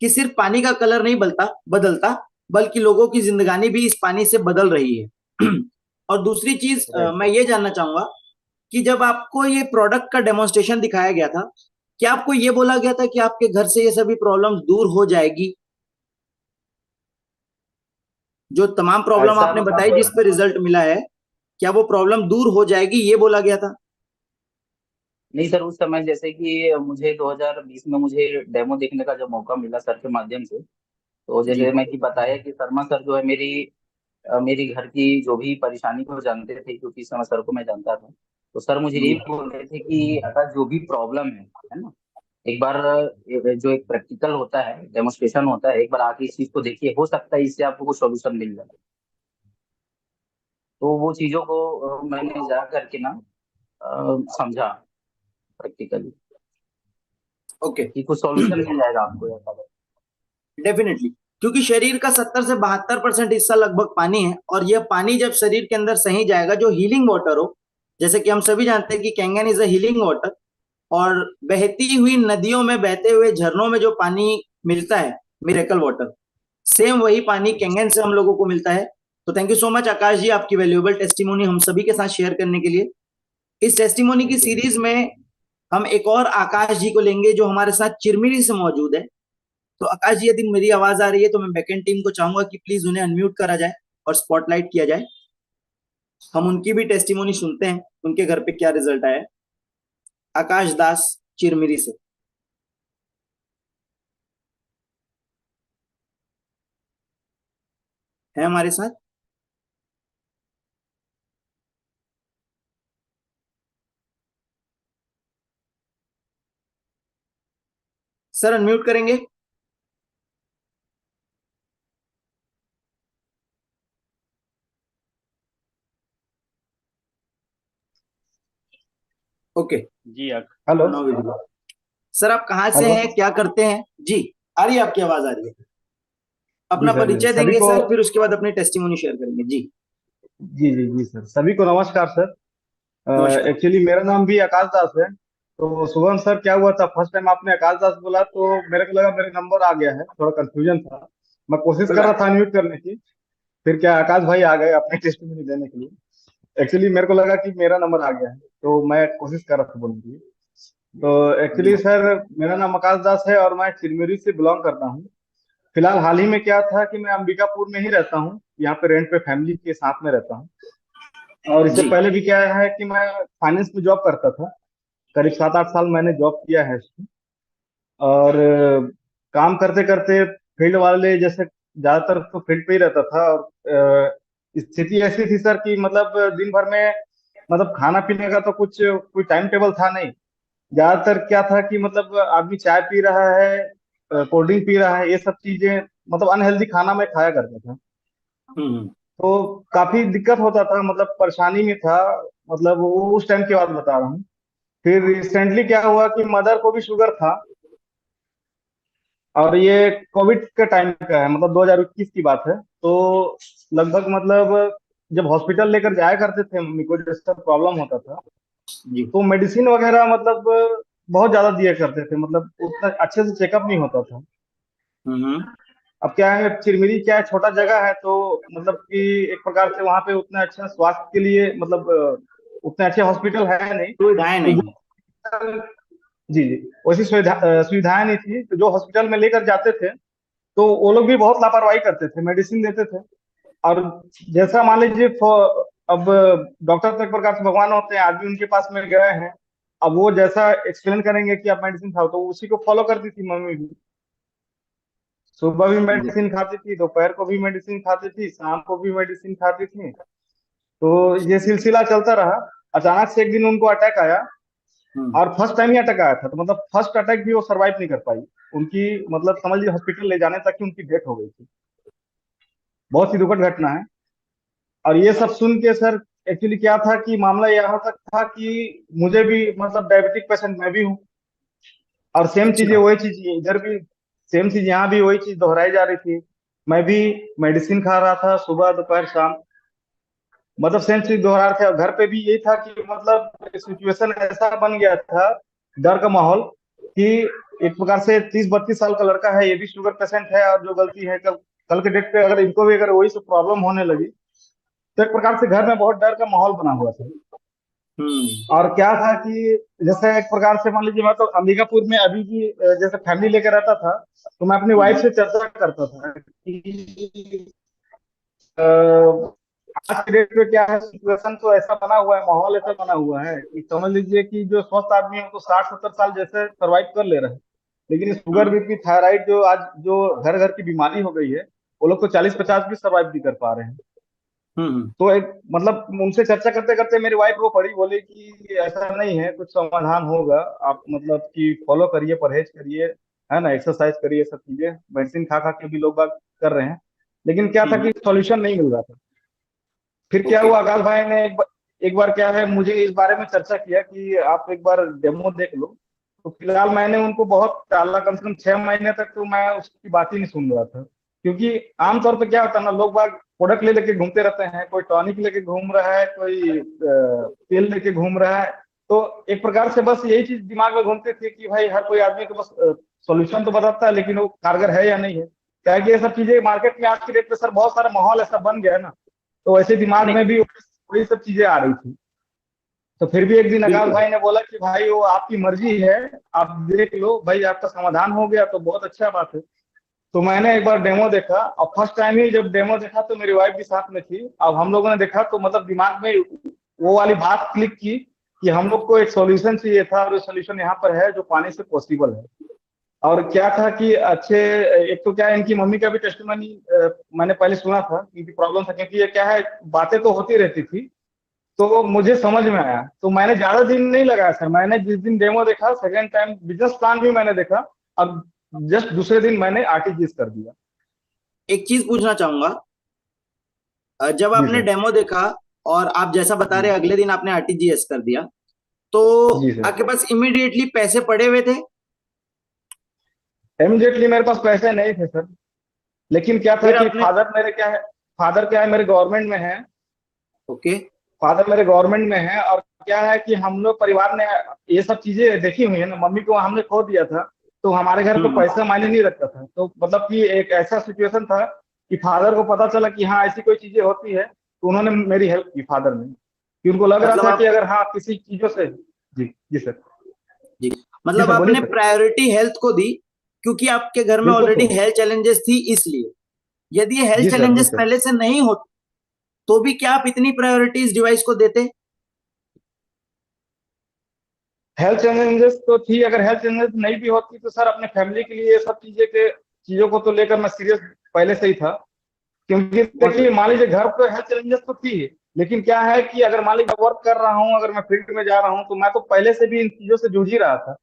कि सिर्फ पानी का कलर नहीं बदलता, बल्कि लोगों की जिंदगानी भी इस पानी से बदल रही है। और दूसरी चीज, राइट मैं सर। ये जानना चाहूंगा कि जब आपको ये प्रोडक्ट का डेमोन्स्ट्रेशन दिखाया गया था, क्या आपको ये बोला गया था कि आपके घर से ये सभी प्रॉब्लम दूर हो जाएगी? जो तमाम प्रॉब्लम सर आपने बताई जिस पे रिजल्ट मिला है, क्या वो प्रॉब्लम दूर हो जाएगी, ये बोला गया था? नहीं सर, उस समय जैसे कि मुझे 2020 में मुझे डेमो देखने का जब मौका मिला सर के माध्यम से, तो जी। जैसे मैं कि बताया कि शर्मा सर जो है मेरी घर की जो भी परेशानी को जानते थे, क्योंकि इस समय सर को मैं जानता था। तो सर मुझे यही जी। बोल रहे थे कि अगर जो भी प्रॉब्लम है ना, एक बार जो एक प्रैक्टिकल होता है, डेमोन्स्ट्रेशन होता है, एक बार आके इस चीज को देखिए, हो सकता है इससे आपको कुछ सोल्यूशन मिल जाए। तो वो चीजों को मैंने जा करके ना समझा प्रैक्टिकली ओके। कि कुछ सॉल्यूशन मिल जाएगा आपको ऐसा। डेफिनेटली। क्योंकि शरीर का 70 से 72% हिस्सा लगभग पानी है, और यह पानी जब शरीर के अंदर सही जाएगा, जो हीलिंग वाटर हो, जैसे कि हम सभी जानते हैं कि Kangen is a healing water. और बहती हुई नदियों में, बहते हुए झरनों में जो पानी मिलता है, मिरेकल वाटर, सेम वही पानी कैंगन से हम लोगों को मिलता है। तो थैंक यू सो मच आकाश जी, आपकी वैल्यूएबल टेस्टिमोनी हम सभी के साथ शेयर करने के लिए। इस टेस्टिमोनी की थैंक यू। सीरीज में हम एक और आकाश जी को लेंगे जो हमारे साथ चिरमिरी से मौजूद है। तो आकाश जी, यदि मेरी आवाज आ रही है तो मैं बैकेंड टीम को चाहूंगा कि प्लीज उन्हें अनम्यूट करा जाए और स्पॉटलाइट किया जाए। हम उनकी भी टेस्टिमोनी सुनते हैं, उनके घर पे क्या रिजल्ट आया है। आकाश दास, चिरमिरी से, है हमारे साथ? सर अनम्यूट करेंगे? ओके। जी हेलो। Now visible. सर आप कहाँ से हेलो। हैं, क्या करते हैं जी? आ रही है, आपकी आवाज आ रही है? अपना सर परिचय सभी देंगे को सर, फिर उसके बाद अपनी टेस्टिमोनी शेयर करेंगे जी। जी सर, सभी को नमस्कार सर। नमस्कार। एक्चुअली मेरा नाम भी आकाश दास है। तो शुभम सर, क्या हुआ था, फर्स्ट टाइम आपने आकाश दास बोला तो मेरे को लगा मेरे नंबर आ गया है, थोड़ा कंफ्यूजन था। मैं कोशिश कोई कर रहा बात था अनम्यूट करने की, फिर क्या आकाश भाई आ गए अपने टेस्टिमोनी देने के लिए। एक्चुअली मेरे को लगा कि मेरा नंबर आ गया है, तो मैं कोशिश कर रहा था बोलने की। तो नहीं। एक्चुअली सर, मेरा नाम आकाश दास है और मैं चिरमिरी से बिलोंग करता हूँ। फिलहाल हाल ही में क्या था कि मैं अंबिकापुर में ही रहता हूँ, यहाँ पे रेंट पे फैमिली के साथ में रहता हूँ। और इससे जी पहले भी क्या है कि मैं फाइनेंस में जॉब करता था। करीब 7-8 साल मैंने जॉब किया है इसमें। और काम करते करते फील्ड वाले जैसे, ज्यादातर तो फील्ड पे ही रहता था। और स्थिति ऐसी थी सर कि मतलब दिन भर में मतलब खाना पीने का तो कुछ कोई टाइम टेबल था नहीं। ज्यादातर क्या था कि मतलब आदमी चाय पी रहा है, कोल्ड ड्रिंक पी रहा है, ये सब चीजें, मतलब अनहेल्दी खाना मैं खाया करता था। हम्म। तो काफी दिक्कत होता था, मतलब परेशानी में था। मतलब वो उस टाइम की बात बता रहा हूँ। फिर रिसेंटली क्या हुआ कि मदर को भी शुगर था। और ये कोविड के टाइम का है, मतलब 2021 की बात है। तो लगभग मतलब जब हॉस्पिटल लेकर जाया करते थे मम्मी को, जैसा प्रॉब्लम होता था, जी। तो मेडिसिन वगैरह मतलब बहुत ज्यादा दिया करते थे, मतलब उतना अच्छे से चेकअप नहीं होता था। हम्म। अब क्या है, चिरमिरी क्या है, छोटा जगह है, तो मतलब कि एक प्रकार से वहां पे उतना अच्छा स्वास्थ्य के लिए मतलब उतने अच्छे हॉस्पिटल है नहीं। सुविधाएं तो नहीं है। वो, जी जी, वैसी सुविधाएं नहीं थी, तो जो हॉस्पिटल में लेकर जाते थे तो वो लोग भी बहुत लापरवाही करते थे, मेडिसिन देते थे। और जैसा मान लीजिए अब डॉक्टर तो एक प्रकार से भगवान होते हैं, आदमी उनके पास में गए हैं। अब वो जैसा एक्सप्लेन करेंगे कि आप मेडिसिन खाओ, तो उसी को फॉलो करती थी मम्मी भी। सुबह भी जी। मेडिसिन खाती थी, दोपहर को भी मेडिसिन खाती थी, शाम को भी मेडिसिन खाती थी। तो ये सिलसिला चलता रहा। अचानक से एक दिन उनको अटैक आया। हम्म। और फर्स्ट टाइम ही अटैक आया था, तो मतलब फर्स्ट अटैक भी वो सरवाइव नहीं कर पाई। उनकी मतलब समझ लीजिए हॉस्पिटल ले जाने तक ही उनकी डेथ हो गई थी। बहुत ही दुखद घटना है। और ये सब सुन के सर, एक्चुअली क्या था कि मामला यहाँ तक था कि मुझे भी मतलब डायबिटिक पेशेंट मैं भी हूँ। और सेम चीजें अच्छा। वही चीज इधर भी, सेम चीज यहाँ भी वही चीज दोहराई जा रही थी। मैं भी मेडिसिन खा रहा था सुबह दोपहर शाम, मतलब सेम चीज दोहरा रहे थे। और घर पे भी यही था कि मतलब सिचुएशन ऐसा बन गया था, डर का माहौल, कि एक प्रकार से 30-32 साल का लड़का है, ये भी शुगर पेशेंट है, और जो गलती है कल कल के डेट पे अगर इनको भी अगर वही सब प्रॉब्लम होने लगी, तो एक प्रकार से घर में बहुत डर का माहौल बना हुआ था। हम्म। और क्या था कि जैसे एक प्रकार से मान लीजिए, मैं तो अंबिकापुर में अभी भी जैसे फैमिली लेकर रहता था, तो मैं अपनी वाइफ हम्म। से चर्चा करता था कि अ, आज के डेट पे क्या है, सिचुएशन तो ऐसा बना हुआ है, माहौल ऐसा बना हुआ है कि समझ लीजिए कि जो स्वस्थ आदमी है वो तो 60-70 साल जैसे सरवाइव कर ले रहे हैं। लेकिन शुगर हम्म। बीपी थायराइड जो आज जो घर घर की बीमारी हो गई है, वो लोग तो 40-50 भी सरवाइव नहीं कर पा रहे हैं। हम्म। तो एक मतलब उनसे चर्चा करते करते मेरी वाइफ वो पड़ी, बोले कि ऐसा नहीं है, कुछ समाधान होगा, आप मतलब कि फॉलो करिए, परहेज करिए, है ना, एक्सरसाइज करिए, सब चीजें मेडिसिन खा खा के भी लोग बाग कर रहे हैं। लेकिन क्या था हम्म। कि सॉल्यूशन नहीं मिल रहा था। फिर क्या ओके। हुआ, आकाश भाई ने एक बार क्या है मुझे इस बारे में चर्चा किया कि आप एक बार डेमो देख लो। तो फिलहाल मैंने उनको बहुत टाला, कम से कम 6 महीने तक तो मैं उसकी बात ही नहीं सुन रहा था। क्योंकि आमतौर पे क्या होता है ना, लोग बाग प्रोडक्ट ले लेके घूमते रहते हैं, कोई टॉनिक लेके घूम रहा है, कोई तेल लेके घूम रहा है। तो एक प्रकार से बस यही चीज दिमाग में घूमते थे कि भाई हर कोई आदमी को बस सॉल्यूशन तो बताता है, लेकिन वो कारगर है या नहीं है। क्या है कि ये सब चीजें मार्केट में आज की डेट पे सर बहुत सारा माहौल ऐसा बन गया है ना, तो वैसे दिमाग नहीं। में भी वही सब चीजें आ रही थी। तो फिर भी एक दिन आकाश बिल्कुल। भाई ने बोला कि भाई वो आपकी मर्जी है, आप देख लो भाई, आपका समाधान हो गया तो बहुत अच्छा बात है। तो मैंने एक बार डेमो देखा, और फर्स्ट टाइम ही जब डेमो देखा तो मेरी वाइफ भी साथ में थी। अब हम लोगों ने देखा तो मतलब दिमाग में वो वाली बात क्लिक की कि हम लोग को एक सॉल्यूशन चाहिए था, और सॉल्यूशन यहाँ पर है जो पानी से पॉसिबल है। और क्या था कि अच्छे, एक तो क्या है, इनकी मम्मी का भी टेस्टिमनी मैंने पहले सुना था, इनकी प्रॉब्लम था, क्योंकि ये क्या है, बातें तो होती रहती थी। तो मुझे समझ में आया, तो मैंने ज्यादा दिन नहीं लगाया सर, मैंने जिस दिन डेमो देखा सेकेंड टाइम बिजनेस प्लान भी मैंने देखा, अब जस्ट दूसरे दिन मैंने आरटीजीएस कर दिया। एक चीज पूछना चाहूंगा, जब जी आपने सर। डेमो देखा और आप जैसा बता रहे जी अगले दिन आपने आरटीजीएस कर दिया, तो जी सर। आपके पास इमीडिएटली पैसे पड़े हुए थे? इमीडिएटली मेरे पास पैसे नहीं थे सर। लेकिन क्या था फिर कि आपने फादर क्या है मेरे गवर्नमेंट में है। ओके। फादर मेरे गवर्नमेंट में है, और क्या है कि हम लोग परिवार ने ये सब चीजें देखी हुई है ना, मम्मी को हमने खो दिया था, तो हमारे घर पे हम्म। पैसा मायने नहीं रखता था। तो मतलब कि एक ऐसा सिचुएशन था कि फादर को पता चला कि हाँ ऐसी कोई चीजें होती है, तो उन्होंने मेरी हेल्प की, फादर ने, कि उनको लग रहा मतलब था कि आप अगर हाँ किसी चीजों से। जी जी सर। जी जी मतलब सर, बोलिए आपने सर। प्रायोरिटी हेल्थ को दी, क्योंकि आपके घर में बिल्कुल ऑलरेडी सर। हेल्थ चैलेंजेस थी इसलिए। यदि ये हेल्थ जी सर, जी चैलेंजेस सर। पहले से नहीं होते तो भी क्या आप इतनी प्रायोरिटी इस डिवाइस को देते? हेल्थ चैलेंजेस तो थी, अगर हेल्थ चैलेंजेस नहीं भी होती तो सर अपने फैमिली के लिए ये सब चीजों को तो लेकर मैं सीरियस पहले से ही था। क्योंकि बहुत देखिए, मान लीजिए घर पे हेल्थ चैलेंजेस तो थी, लेकिन क्या है कि अगर मान लीजिए वर्क कर रहा हूँ, अगर मैं फील्ड में जा रहा हूँ, तो मैं तो पहले से भी इन चीजों से जूझ ही रहा था।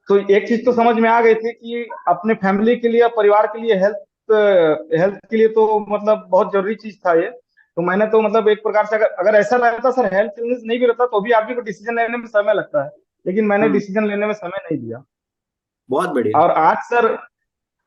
तो एक चीज तो समझ में आ गई थी कि अपने फैमिली के लिए, परिवार के लिए हेल्थ हेल्थ के लिए तो मतलब बहुत जरूरी चीज था ये। तो मैंने तो मतलब एक प्रकार से, अगर अगर ऐसा रहता सर, हेल्थ चैलेंज नहीं भी रहता तो भी आदमी को डिसीजन लेने में समय लगता है, लेकिन मैंने हम्म। डिसीजन लेने में समय नहीं दिया। बहुत बढ़िया। और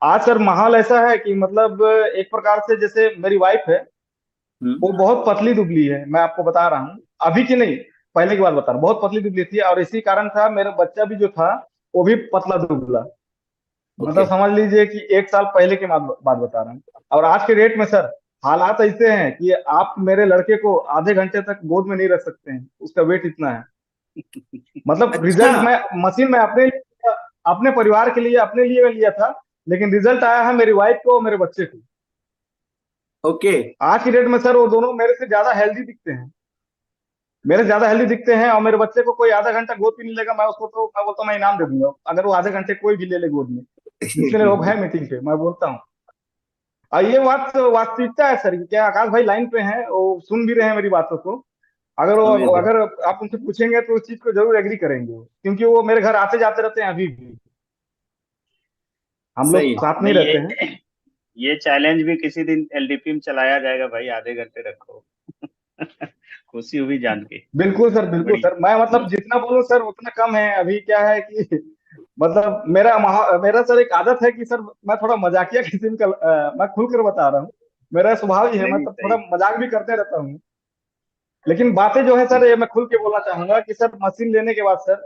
आज सर माहौल ऐसा है कि मतलब एक प्रकार से, जैसे मेरी वाइफ है, हम्म। वो बहुत पतली दुबली है, मैं आपको बता रहा हूँ, अभी की नहीं, पहले की बात बता रहा हूँ, बहुत पतली दुबली थी, और इसी कारण था मेरा बच्चा भी जो था वो भी पतला दुबला। ओके। मतलब समझ लीजिए कि एक साल पहले की बात बता रहा हूँ। और आज के डेट में सर हालात ऐसे हैं कि आप मेरे लड़के को आधे घंटे तक गोद में नहीं रख सकते हैं, उसका वेट इतना है। मतलब अच्छा। रिजल्ट मैं मशीन में अपने परिवार के लिए, अपने लिए मैं लिया था, लेकिन रिजल्ट आया है मेरी वाइफ को और मेरे बच्चे को। ओके। आज की डेट में सर वो दोनों मेरे से ज्यादा हेल्दी दिखते हैं, मेरे ज्यादा हेल्दी दिखते हैं, और मेरे बच्चे को कोई आधा घंटा गोद भी नहीं लेगा, मैं उसको तो मैं बोलता हूँ मैं इनाम दे दूंगा अगर वो आधे घंटे कोई भी ले ले गोद में, जितने लोग हैं मीटिंग पे, मैं बोलता हूँ। और ये बात वास्तविकता है सर, क्या आकाश भाई लाइन पे हैं, वो सुन भी रहे हैं मेरी बातों को। अमेजिंग। अगर आप उनसे पूछेंगे तो उस चीज को जरूर एग्री करेंगे वो, क्योंकि वो मेरे घर आते जाते रहते हैं अभी भी, हम लोग सही है। साथ में नहीं, ही रहते हैं। ये चैलेंज भी किसी दिन एलडीपी में चलाया जाएगा भाई, आधे घंटे रखो। खुशी हुई जान के। बिल्कुल सर, बिल्कुल बड़ी सर, मैं मतलब जितना बोलूं सर उतना कम है। अभी क्या है कि मतलब मेरा सर एक आदत है कि सर मैं थोड़ा मजाकिया किस्म का, मैं खुलकर बता रहा हूँ, मेरा स्वभाव ही है, नहीं मैं नहीं, तब थोड़ा सही। मजाक भी करते रहता हूँ। लेकिन बातें जो है सर, ये मैं खुल के बोलना चाहूंगा कि सर मशीन लेने के बाद सर,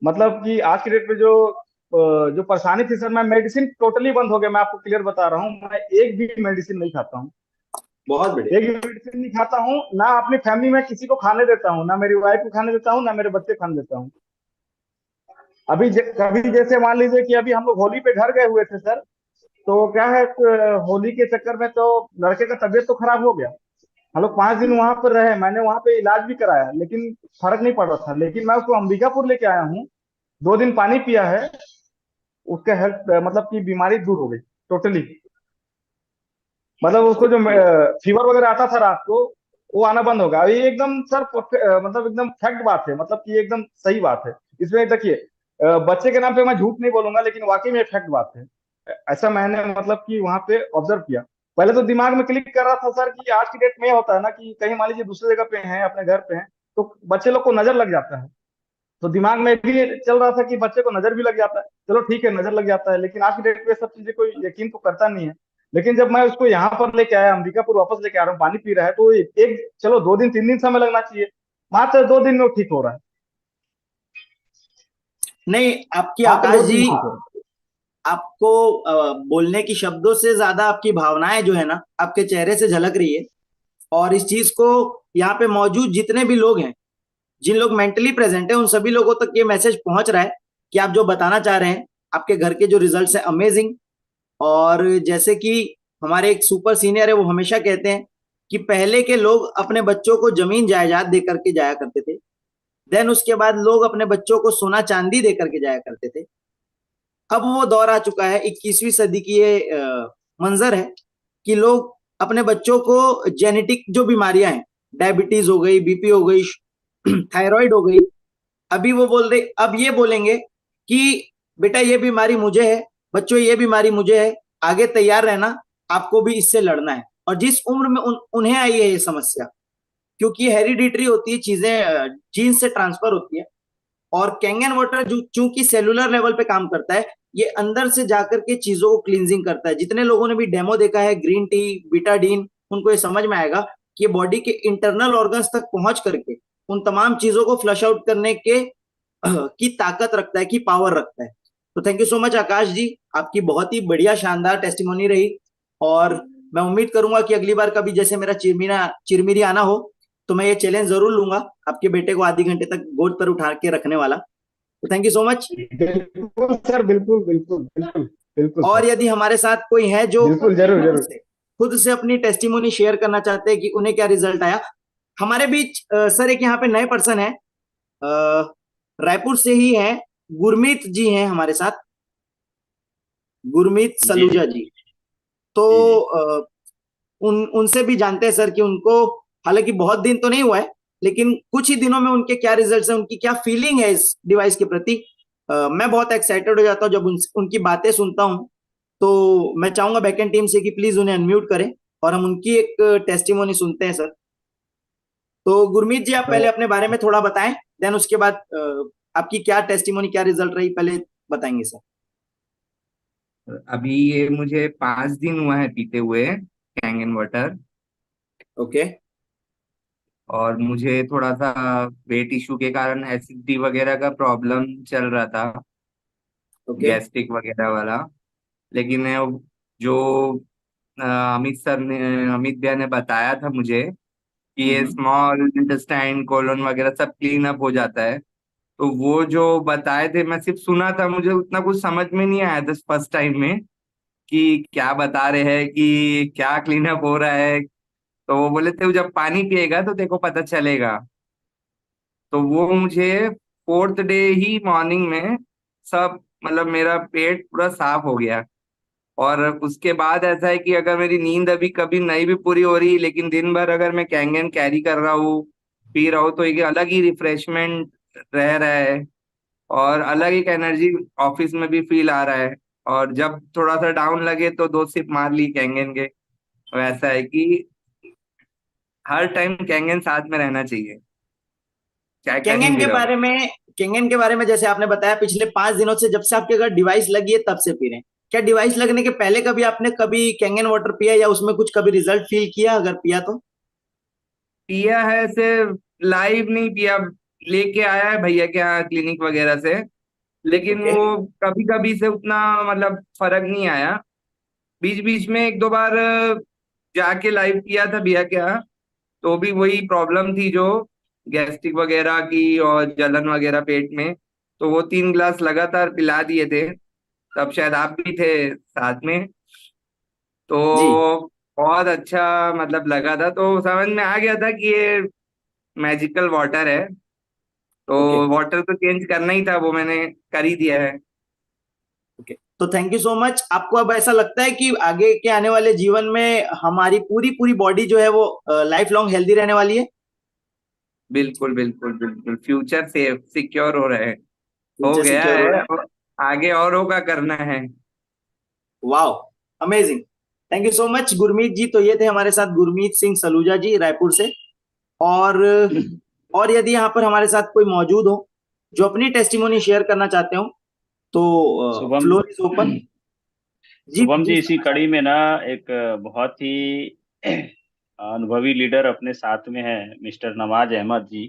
मतलब कि आज की डेट में जो परेशानी थी सर, मैं मेडिसिन टोटली बंद हो गया, मैं आपको क्लियर बता रहा हूँ, मैं एक भी मेडिसिन नहीं खाता हूँ। बहुत बढ़िया। एक भी मेडिसिन नहीं खाता हूँ, ना अपनी फैमिली में किसी को खाने देता हूँ, ना मेरी वाइफ को खाने देता हूँ, ना मेरे बच्चे को खाने देता हूँ। कभी जैसे मान लीजिए कि अभी हम लोग होली पे घर गए हुए थे सर, तो क्या है होली के चक्कर में तो लड़के का तबीयत तो खराब हो गया। हम लोग 5 दिन वहां पर रहे, मैंने वहां पे इलाज भी कराया, लेकिन फर्क नहीं पड़ रहा था। लेकिन मैं उसको अंबिकापुर लेके आया हूँ, 2 दिन पानी पिया है, उसके हेल्थ मतलब की बीमारी दूर हो गई टोटली। मतलब उसको जो फीवर वगैरह आता था रात को, वो आना बंद हो गया। ये एकदम सर मतलब एकदम फैक्ट बात है, मतलब कि एकदम सही बात है। इसमें देखिए, बच्चे के नाम पे मैं झूठ नहीं बोलूंगा, लेकिन वाकई में फैक्ट बात है। ऐसा मैंने मतलब कि वहां पे ऑब्जर्व किया। पहले तो दिमाग में क्लिक कर रहा था सर कि आज की डेट में ये होता है ना कि कहीं मान लीजिए दूसरी जगह पे हैं, अपने घर पे हैं, तो बच्चे लोग को नजर लग जाता है। तो दिमाग में भी चल रहा था कि बच्चे को नजर भी लग जाता है, चलो ठीक है नजर लग जाता है, लेकिन आज की डेट पे सब चीजें कोई यकीन तो करता नहीं है। लेकिन जब मैं उसको यहाँ पर लेके आया, अंबिकापुर वापस लेके आ रहा हूँ, पानी पी रहा है, तो एक चलो 2 दिन 3 दिन समय लगना चाहिए, मात्र 2 दिन में वो ठीक हो रहा है, नहीं, आपकी मात्र आकाश 2 दिन में जी, ठीक हो रहा आपको बोलने की शब्दों से ज्यादा आपकी भावनाएं जो है ना आपके चेहरे से झलक रही है। और इस चीज को यहाँ पे मौजूद जितने भी लोग हैं, जिन लोग मेंटली प्रेजेंट है, उन सभी लोगों तक ये मैसेज पहुंच रहा है कि आप जो बताना चाह रहे हैं, आपके घर के जो रिजल्ट्स हैं अमेजिंग। और जैसे कि हमारे एक सुपर सीनियर है, वो हमेशा कहते हैं कि पहले के लोग अपने बच्चों को जमीन जायदाद दे करके जाया करते थे, देन उसके बाद लोग अपने बच्चों को सोना चांदी दे करके जाया करते थे। अब वो दौर आ चुका है, 21वीं सदी की ये मंजर है कि लोग अपने बच्चों को जेनेटिक जो बीमारियां हैं, डायबिटीज हो गई, बीपी हो गई, थायराइड हो गई, अभी वो बोल रहे, अब ये बोलेंगे कि बेटा ये बीमारी मुझे है, बच्चों ये बीमारी मुझे है, आगे तैयार रहना, आपको भी इससे लड़ना है। और जिस उम्र में उन्हें आई है ये समस्या, क्योंकि हेरिडिटरी होती है चीजें, जीन से ट्रांसफर होती है। और कैंगन वाटर जो चूंकि सेलुलर लेवल पे काम करता है, ये अंदर से जाकर के चीजों को क्लींजिंग करता है। जितने लोगों ने भी डेमो देखा है ग्रीन टी, बीटाडीन, उनको ये समझ में आएगा कि ये बॉडी के इंटरनल ऑर्गन्स तक पहुंच करके उन तमाम चीजों को फ्लश आउट करने के की ताकत रखता है, की पावर रखता है। तो थैंक यू सो मच आकाश जी, आपकी बहुत ही बढ़िया शानदार टेस्टिमोनी रही। और मैं उम्मीद करूंगा कि अगली बार कभी जैसे मेरा चिरमिरी आना हो तो मैं ये चैलेंज जरूर लूंगा, आपके बेटे को आधे घंटे तक गोद पर उठा के रखने वाला। तो थैंक यू सो मच। बिल्कुल सर, बिल्कुल बिल्कुल बिल्कुल बिल्कुल और सर, यदि हमारे साथ कोई है जो बिल्कुल, जरूर जरूर। खुद से अपनी टेस्टिमोनी शेयर करना चाहते हैं कि उन्हें क्या रिजल्ट आया, हमारे बीच सर एक यहाँ पे नए पर्सन है, रायपुर से ही है, गुरमीत जी हैं हमारे साथ, गुरमीत जी जी सलूजा जी। तो जी जी। उन उनसे भी जानते हैं सर कि उनको, हालांकि बहुत दिन तो नहीं हुआ है, लेकिन कुछ ही दिनों में उनके क्या रिजल्ट्स हैं, उनकी क्या फीलिंग है इस डिवाइस के प्रति। मैं बहुत एक्साइटेड हो जाता हूँ जब उनकी बातें सुनता हूँ। तो मैं चाहूंगा बैकएंड टीम से कि प्लीज उन्हें अनम्यूट करें और हम उनकी एक टेस्टिमोनी सुनते हैं सर। तो गुरमीत जी, आप पहले तो अपने बारे में थोड़ा बताएं, देन उसके बाद आपकी क्या टेस्टिमोनी, क्या रिजल्ट रही, पहले बताएंगे सर। अभी ये मुझे 5 दिन हुआ है पीते हुए कैंगन वाटर। ओके। और मुझे थोड़ा सा वेट इशू के कारण एसिडिटी वगैरह का प्रॉब्लम चल रहा था, ओके। गैस्ट्रिक वगैरह वाला। लेकिन जो अमित भैया ने बताया था मुझे कि ये हम्म। स्मॉल इंटेस्टाइन, कोलोन वगैरह सब क्लीन अप हो जाता है। तो वो जो बताए थे मैं सिर्फ सुना था, मुझे उतना कुछ समझ में नहीं आया था फर्स्ट टाइम में कि क्या बता रहे हैं, कि क्या क्लीन अप हो रहा है। तो वो बोले थे जब पानी पिएगा तो देखो पता चलेगा। तो वो मुझे 4th डे ही मॉर्निंग में सब, मतलब मेरा पेट पूरा साफ हो गया। और उसके बाद ऐसा है कि अगर मेरी नींद अभी कभी नहीं भी पूरी हो रही, लेकिन दिन भर अगर मैं कैंगन कैरी कर रहा हूँ, पी रहा हूँ, तो एक अलग ही रिफ्रेशमेंट रह रहा है। और अलग एक एनर्जी ऑफिस में भी फील आ रहा है। और जब थोड़ा सा डाउन लगे तो 2 सिप मार ली कैंगन के। वैसा है कि हर टाइम कैंगन साथ में रहना चाहिए, चाहे कहीं केंगन भी के रहो। बारे में केंगन के बारे में जैसे आपने बताया, पिछले 5 दिनों से जब से आपके घर डिवाइस लगी है तब से पी रहे हैं। क्या डिवाइस लगने के पहले कभी आपने कभी केंगन वाटर पिया, या उसमें कुछ कभी रिजल्ट फील किया, अगर पिया तो? पिया है सिर्फ, लाइव नहीं पिया। लेके आया है भैया के यहाँ क्लिनिक वगैरह से। लेकिन ओके। वो कभी कभी से उतना मतलब फर्क नहीं आया। बीच बीच में एक दो बार जाके लाइव किया था भैया के यहाँ। तो भी वही प्रॉब्लम थी, जो गैस्ट्रिक वगैरह की और जलन वगैरह पेट में। तो वो 3 ग्लास लगातार पिला दिए थे। तब शायद आप भी थे साथ में। जी। तो बहुत अच्छा मतलब लगा था, तो समझ में आ गया था कि ये मैजिकल वाटर है। तो ओके। वाटर तो चेंज करना ही था, वो मैंने कर ही दिया है। ओके। तो थैंक यू सो मच। आपको अब ऐसा लगता है कि आगे के आने वाले जीवन में हमारी पूरी पूरी बॉडी जो है वो लाइफ लॉन्ग हेल्दी रहने वाली है? बिल्कुल बिल्कुल बिल्कुल, फ्यूचर सेफ सिक्योर हो रहे हैं। हो फ्यूचर गया सिक्योर हो है, रहा है। अब आगे औरों का करना है। Wow, amazing. Thank you so much Gurmeet ji. तो ये थे हमारे साथ गुरमीत सिंह सलूजा जी, रायपुर से। और और यदि यहाँ पर हमारे साथ कोई मौजूद हो जो अपनी टेस्टिमोनी शेयर करना चाहते हो, तो शुभम फ्लोर इज ओपन। जी शुभम जी जी, इसी सर। कड़ी में ना एक बहुत ही अनुभवी लीडर अपने साथ में है, मिस्टर नवाज अहमद जी।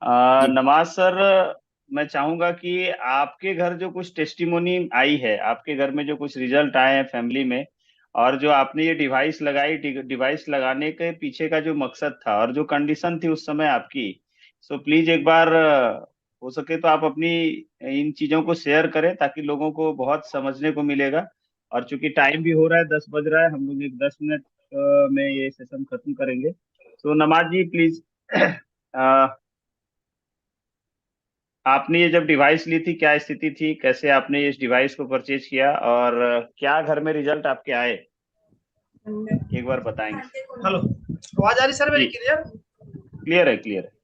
जी नवाज सर, मैं चाहूंगा कि आपके घर जो कुछ टेस्टिमोनी आई है, आपके घर में जो कुछ रिजल्ट आए हैं फैमिली में, और जो आपने ये डिवाइस लगाई, डिवाइस लगाने के पीछे का जो मकसद था और जो कंडीशन थी उस समय आपकी, सो प्लीज एक बार हो सके तो आप अपनी इन चीजों को शेयर करें ताकि लोगों को बहुत समझने को मिलेगा। और चूंकि टाइम भी हो रहा है, 10 बज रहा है, हम लोग एक 10 मिनट में ये सेशन खत्म करेंगे। तो नमाज जी प्लीज, आपने ये जब डिवाइस ली थी क्या स्थिति थी, कैसे आपने इस डिवाइस को परचेज किया, और क्या घर में रिजल्ट आपके आए, एक बार बताएंगे। हेलो, आवाज आ रही सर मेरी जी, क्लियर? क्लियर है, क्लियर है।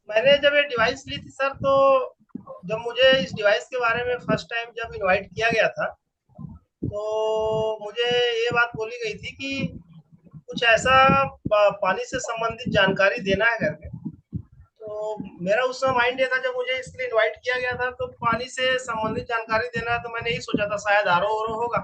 मैंने जब ये डिवाइस ली थी सर, तो जब मुझे इस डिवाइस के बारे में फर्स्ट टाइम जब इनवाइट किया गया था, तो मुझे ये बात बोली गई थी कि कुछ ऐसा पानी से संबंधित जानकारी देना है घर में। तो तो मेरा उस समय माइंड ये था, जब मुझे इसके लिए इनवाइट किया गया था तो पानी से संबंधित जानकारी देना है, तो मैंने यही सोचा था शायद आरओ होगा।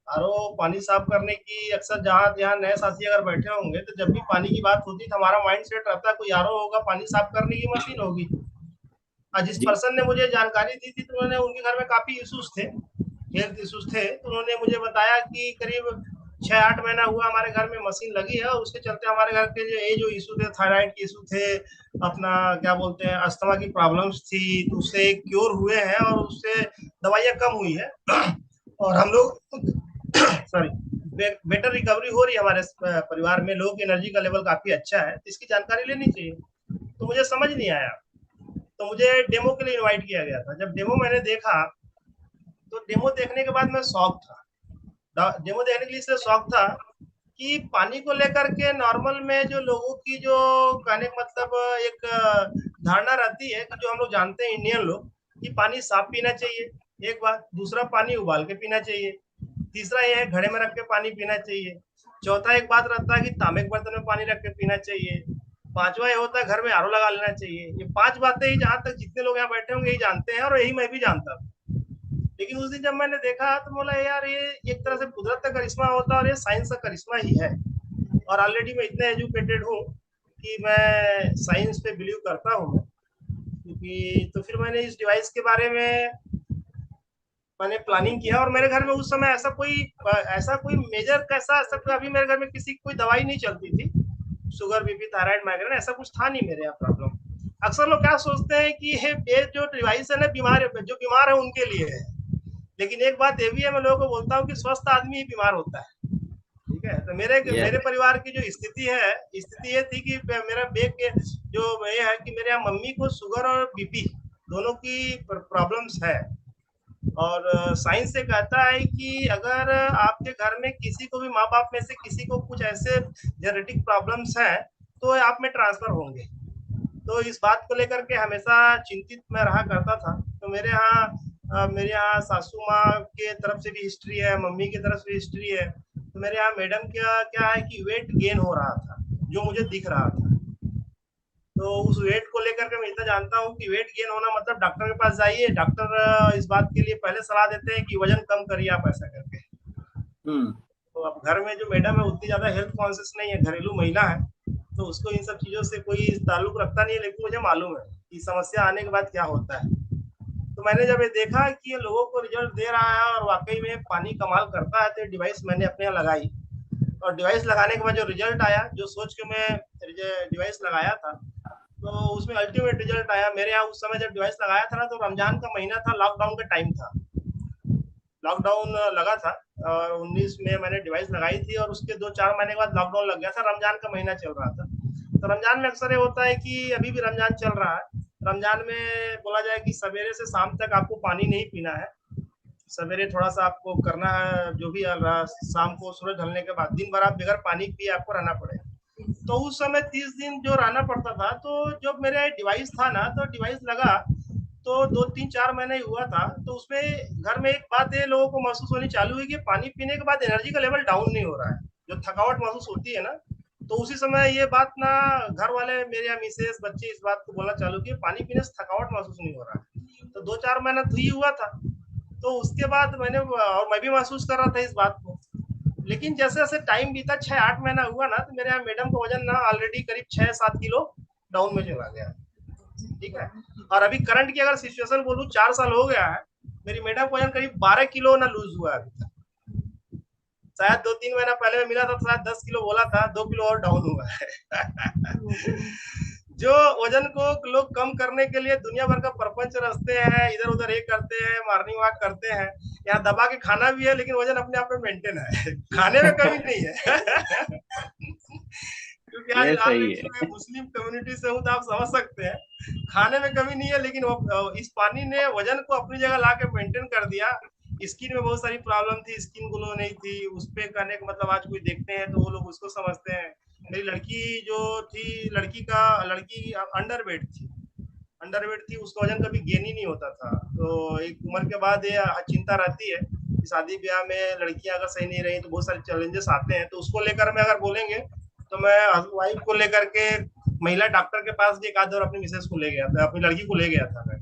आरओ पानी साफ करने की अक्सर जहाँ जहाँ नए साथी अगर बैठे होंगे तो जब भी पानी की बात होती तो हमारा माइंड सेट रहता है कोई आरओ होगा, पानी साफ करने की मशीन होगी। और जिस पर्सन ने मुझे जानकारी दी थी तो उन्होंने, उनके घर में काफी इश्यूज थे, हेल्थ इश्यूज थे, तो उन्होंने मुझे बताया कि करीब 6-8 महीना हुआ हमारे घर में मशीन लगी है और उसके चलते हमारे घर के जो इशू थे, थायराइड के इशू थे, अपना क्या बोलते हैं अस्थमा की प्रॉब्लम्स थी, तो उससे क्योर हुए हैं और उससे दवाइयाँ कम हुई है और हम लोग सॉरी बेटर रिकवरी हो रही है हमारे परिवार में, लोगों की एनर्जी का लेवल काफी अच्छा है, तो इसकी जानकारी लेनी चाहिए। तो मुझे समझ नहीं आया, तो मुझे डेमो के लिए इनवाइट किया गया था। जब डेमो मैंने देखा तो डेमो देखने के बाद मैं शॉक था। डेमो देखने के लिए इसलिए शौक था कि पानी को लेकर के नॉर्मल में जो लोगों की जो कहने का मतलब एक धारणा रहती है कि जो हम लोग जानते हैं इंडियन लोग कि पानी साफ पीना चाहिए, एक बात, दूसरा पानी उबाल के पीना चाहिए, तीसरा यह है घड़े में रख के पानी पीना चाहिए, चौथा एक बात रहता है कि तांबे के बर्तन में पानी रख के पीना चाहिए, पांचवा ये होता है घर में आरओ लगा लेना चाहिए। ये 5 बातें ही जहां तक जितने लोग यहाँ बैठे होंगे यही जानते हैं और यही मैं भी जानता था। लेकिन उस दिन जब मैंने देखा तो बोला यार ये एक तरह से कुदरत का करिश्मा होता है और ये साइंस का करिश्मा ही है। और ऑलरेडी मैं इतना एजुकेटेड हूँ कि मैं साइंस पे बिलीव करता हूँ, क्योंकि तो फिर मैंने इस डिवाइस के बारे में मैंने प्लानिंग किया और मेरे घर में उस समय ऐसा कोई मेजर कैसा ऐसा अभी मेरे घर में किसी कोई दवाई नहीं चलती थी, शुगर, बीपी, थायराइड, माइग्रेन ऐसा कुछ था नहीं मेरे यहाँ प्रॉब्लम। अक्सर लोग क्या सोचते हैं कि ये जो डिवाइस है ना जो बीमार है उनके लिए है, लेकिन एक बात ये भी है, मैं लोगों को बोलता हूँ कि स्वस्थ आदमी ही बीमार होता है, ठीक है। तो मेरे परिवार की जो स्थिति ये थी कि मेरा जो ये है कि मेरे यहाँ मम्मी को शुगर और बीपी दोनों की प्रॉब्लम्स है और साइंस से कहता है कि अगर आपके घर में किसी को भी, माँ बाप में से किसी को कुछ ऐसे जेनेटिक प्रॉब्लम्स हैं तो आप में ट्रांसफर होंगे। तो इस बात को लेकर के हमेशा चिंतित मैं रहा करता था। तो मेरे यहाँ सासू माँ के तरफ से भी हिस्ट्री है, मम्मी की तरफ से हिस्ट्री है। तो मेरे यहाँ मैडम क्या है कि वेट गेन हो रहा था जो मुझे दिख रहा था। तो उस वेट को लेकर के मैं इतना जानता हूँ कि वेट गेन होना मतलब डॉक्टर के पास जाइए, डॉक्टर इस बात के लिए पहले सलाह देते हैं कि वजन कम करिए आप ऐसा करके। तो अब घर में जो मैडम है उतनी ज्यादा हेल्थ कॉन्शियस नहीं है, घरेलू महिला है, तो उसको इन सब चीजों से कोई ताल्लुक रखता नहीं है, लेकिन मुझे मालूम है कि समस्या आने के बाद क्या होता है। तो मैंने जब ये देखा कि ये लोगों को रिजल्ट दे रहा है और वाकई में पानी कमाल करता है, तो डिवाइस मैंने अपने यहाँ लगाई और डिवाइस लगाने के बाद जो रिजल्ट आया, जो सोच के मैं डिवाइस लगाया था, तो उसमें अल्टीमेट रिजल्ट आया। मेरे यहाँ उस समय जब डिवाइस लगाया था ना तो रमजान का महीना था, लॉकडाउन का टाइम था, लॉकडाउन लगा था और 19 में मैंने डिवाइस लगाई थी और उसके 2-4 महीने के बाद लॉकडाउन लग गया था, रमजान का महीना चल रहा था। तो रमजान में अक्सर ये होता है कि अभी भी रमजान चल रहा है, रमजान में बोला जाए कि सवेरे से शाम तक आपको पानी नहीं पीना है, सवेरे थोड़ा सा आपको करना है जो भी, शाम को सूरज ढलने के बाद दिन भर आप बगैर पानी पिए आपको रहना पड़ेगा। तो उस समय 30 दिन जो रहना पड़ता था, तो जब मेरा डिवाइस था ना, तो डिवाइस लगा तो 2-3-4 महीने हुआ था, तो उसमें घर में एक बात ये लोगों को महसूस होनी चालू हुई कि पानी पीने के बाद एनर्जी का लेवल डाउन नहीं हो रहा है, जो थकावट महसूस होती है ना, तो उसी समय ये बात ना घर वाले मेरे या मिसेस बच्चे इस बात को बोलना चालू किए पानी पीने से थकावट महसूस नहीं हो रहा है। तो 2-4 महीना तो ही हुआ था, तो उसके बाद मैंने और मैं भी महसूस कर रहा था इस बात को। लेकिन जैसे जैसे टाइम बीता, 6-8 महीना हुआ ना, तो मेरे यहाँ मैडम का वजन ना ऑलरेडी करीब 6-7 किलो डाउन में चला गया, ठीक है। और अभी करंट की अगर सिचुएशन बोलूं, 4 साल हो गया है, मेरी मैडम का वजन करीब 12 किलो ना लूज हुआ अभी तक। शायद 2-3 महीना पहले मैं मिला था, शायद 10 किलो बोला था, 2 किलो और डाउन हुआ है। जो वजन को लोग कम करने के लिए दुनिया भर का प्रपंच रचते हैं, इधर उधर ये करते हैं, मॉर्निंग वॉक करते हैं, यहाँ दबा के खाना भी है लेकिन वजन अपने आप में मेंटेन है, खाने में कमी नहीं है। क्योंकि आज मैं मुस्लिम कम्युनिटी से हूँ तो आप समझ सकते हैं, खाने में कमी नहीं है, लेकिन इस पानी ने वजन को अपनी जगह ला के मेंटेन कर दिया। स्किन में बहुत सारी प्रॉब्लम थी, स्किन ग्लो नहीं थी, उस पे करने का मतलब आज कोई देखते हैं तो वो लोग उसको समझते हैं। मेरी लड़की जो थी, लड़की अंडरवेट थी, उसका वजन कभी गेन ही नहीं होता था। तो एक उम्र के बाद ये चिंता रहती है कि शादी ब्याह में लड़कियां अगर सही नहीं रही तो बहुत सारे चैलेंजेस आते हैं। तो उसको लेकर में अगर बोलेंगे तो मैं वाइफ को लेकर के महिला डॉक्टर के पास भी एक आध बार अपनी मिसेस को ले गया था, अपनी लड़की को ले गया था मैं,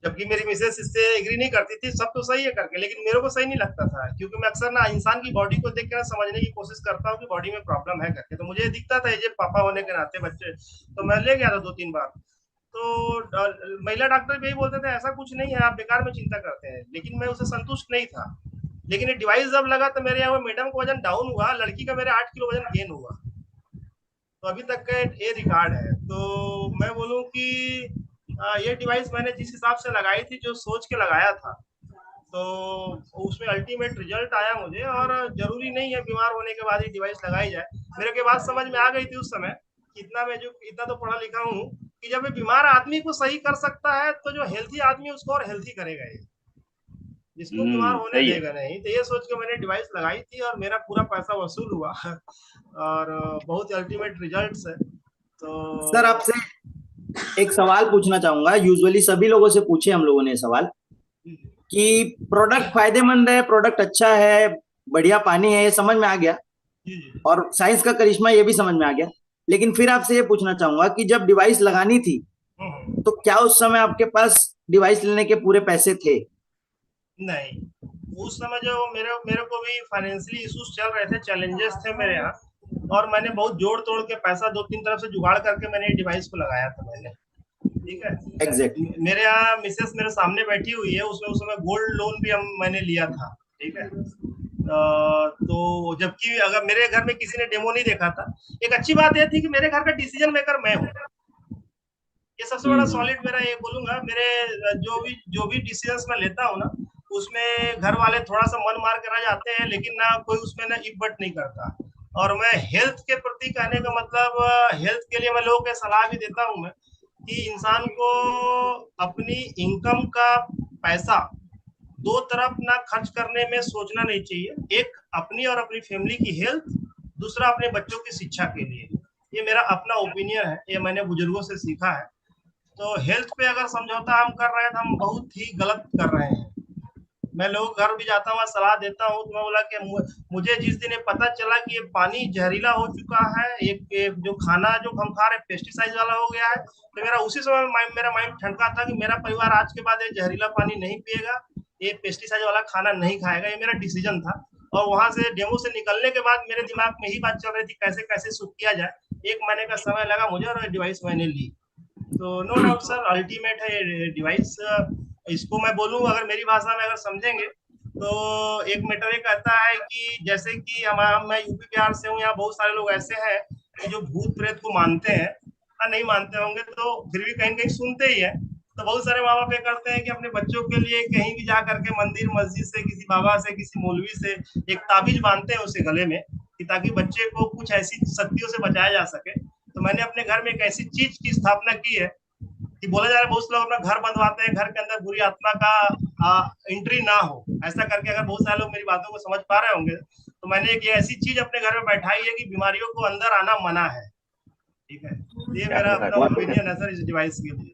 जबकि मेरी मिसेस इससे एग्री नहीं करती थी, सब तो सही है करके, लेकिन मेरे को सही नहीं लगता था, क्योंकि मैं अक्सर ना इंसान की बॉडी को देख कर समझने की कोशिश करता हूँ कि बॉडी में प्रॉब्लम है करके। तो मुझे दिखता था ये पापा होने के नाते बच्चे, तो मैं ले गया था 2-3 बार। तो महिला डॉक्टर भी यही बोलते थे ऐसा कुछ नहीं है, आप बेकार में चिंता करते हैं, लेकिन मैं उससे संतुष्ट नहीं था। लेकिन ये डिवाइस जब लगा तो मेरे यहाँ मैडम का वजन डाउन हुआ, लड़की का मेरे 8 किलो वजन गेन हुआ। तो अभी तक का ये रिकॉर्ड है। तो मैं बोलूँ कि ये डिवाइस मैंने जिस हिसाब से लगाई थी, जो सोच के लगाया था, तो उसमें अल्टीमेट रिजल्ट आया मुझे। और जरूरी नहीं है बीमार होने के बाद ही डिवाइस लगाई जाए। मेरे के बाद समझ में आ गई थी उस समय, इतना तो पढ़ा लिखा हूँ कि जब ये बीमार आदमी को सही कर सकता है, तो जो हेल्थी आदमी उसको और हेल्थी करेगा ये, जिसको बीमार होने सही है। देगा नहीं। तो ये सोच के मैंने डिवाइस लगाई थी और मेरा पूरा पैसा वसूल हुआ और बहुत अल्टीमेट रिजल्ट्स है। तो सर आपसे एक सवाल पूछना चाहूंगा, यूजुअली सभी लोगों से पूछे हम लोगों ने ये सवाल कि प्रोडक्ट फायदेमंद है, प्रोडक्ट अच्छा है, बढ़िया पानी है, ये समझ में आ गया, और साइंस का करिश्मा ये भी समझ में आ गया। लेकिन फिर आपसे ये पूछना चाहूंगा कि जब डिवाइस लगानी थी तो क्या उस समय आपके पास डिवाइस लेने के पूरे पैसे थे? नहीं, उस समय जो मेरे को भी फाइनेंशियली इश्यूज चल रहे थे, चैलेंजेस थे मेरे यहाँ, और मैंने बहुत जोड़ तोड़ के पैसा 2-3 तरफ से जुगाड़ करके मैंने डिवाइस को लगाया था मैंने। ठीक है, एग्जैक्टली। मेरे यहाँ मिसेस मेरे सामने बैठी हुई है, उसमें उस समय गोल्ड लोन भी मैंने लिया था। ठीक है, तो जबकि अगर मेरे घर में किसी ने डेमो नहीं देखा था, एक अच्छी बात यह थी कि मेरे घर का डिसीजन मेकर मैं हूँ। ये सबसे बड़ा सॉलिड मेरा ये बोलूंगा, मेरे जो भी डिसीजंस मैं लेता हूँ ना, उसमें घर वाले थोड़ा सा मन मार कर आ जाते हैं, लेकिन ना कोई उसमें ना इक बट नहीं करता। और मैं हेल्थ के प्रति कहने का मतलब, हेल्थ के लिए मैं लोगों को सलाह भी देता हूँ मैं कि इंसान को अपनी इनकम का पैसा दो तरफ ना खर्च करने में सोचना नहीं चाहिए। एक अपनी और अपनी फैमिली की हेल्थ, दूसरा अपने बच्चों की शिक्षा के लिए। ये मेरा अपना ओपिनियन है, ये मैंने बुजुर्गों से सीखा है। तो हेल्थ पे अगर समझौता हम कर रहे हैं तो हम बहुत ही गलत कर रहे हैं। मैं लोग घर भी जाता हूँ, सलाह देता हूँ, तो मैं बोला कि मुझे जिस दिन ये पता चला कि ये पानी जहरीला हो चुका है, एक जो खाना जो हम खा रहे पेस्टिसाइड वाला हो गया है, तो मेरा उसी समय मेरा माइंड ठनका था कि मेरा परिवार आज के बाद ये जहरीला पानी नहीं पिएगा, ये पेस्टिसाइड वाला खाना नहीं खाएगा। ये मेरा डिसीजन था। और वहां से डेमो से निकलने के बाद मेरे दिमाग में ही बात चल रही थी कैसे कैसे शुरू किया जाए। 1 महीने का समय लगा मुझे और डिवाइस मैंने ली। तो नो डाउट सर, अल्टीमेट है ये डिवाइस। इसको मैं बोलूँ अगर मेरी भाषा में अगर समझेंगे तो एक मैटर ये कहता है कि जैसे कि मैं यूपी बिहार से हूँ, यहाँ बहुत सारे लोग ऐसे हैं कि जो भूत प्रेत को मानते हैं। नहीं मानते होंगे तो फिर भी कहीं कहीं सुनते ही है। तो बहुत सारे माँ बाप ये करते हैं कि अपने बच्चों के लिए कहीं भी जा करके मंदिर मस्जिद से, किसी बाबा से, किसी मौलवी से एक ताबीज बांधते हैं उसे गले में, कि ताकि बच्चे को कुछ ऐसी शक्तियों से बचाया जा सके। तो मैंने अपने घर में एक ऐसी चीज की स्थापना की है कि बोला जा रहा है बहुत से लोग अपना घर बंधवाते हैं, घर के अंदर बुरी आत्मा का एंट्री ना हो, ऐसा करके। अगर बहुत सारे लोग मेरी बातों को समझ पा रहे होंगे, तो मैंने एक ऐसी चीज अपने घर में बैठाई है कि बीमारियों को अंदर आना मना है। ठीक है, ये मेरा अपना ओपिनियन है सर इस डिवाइस के लिए,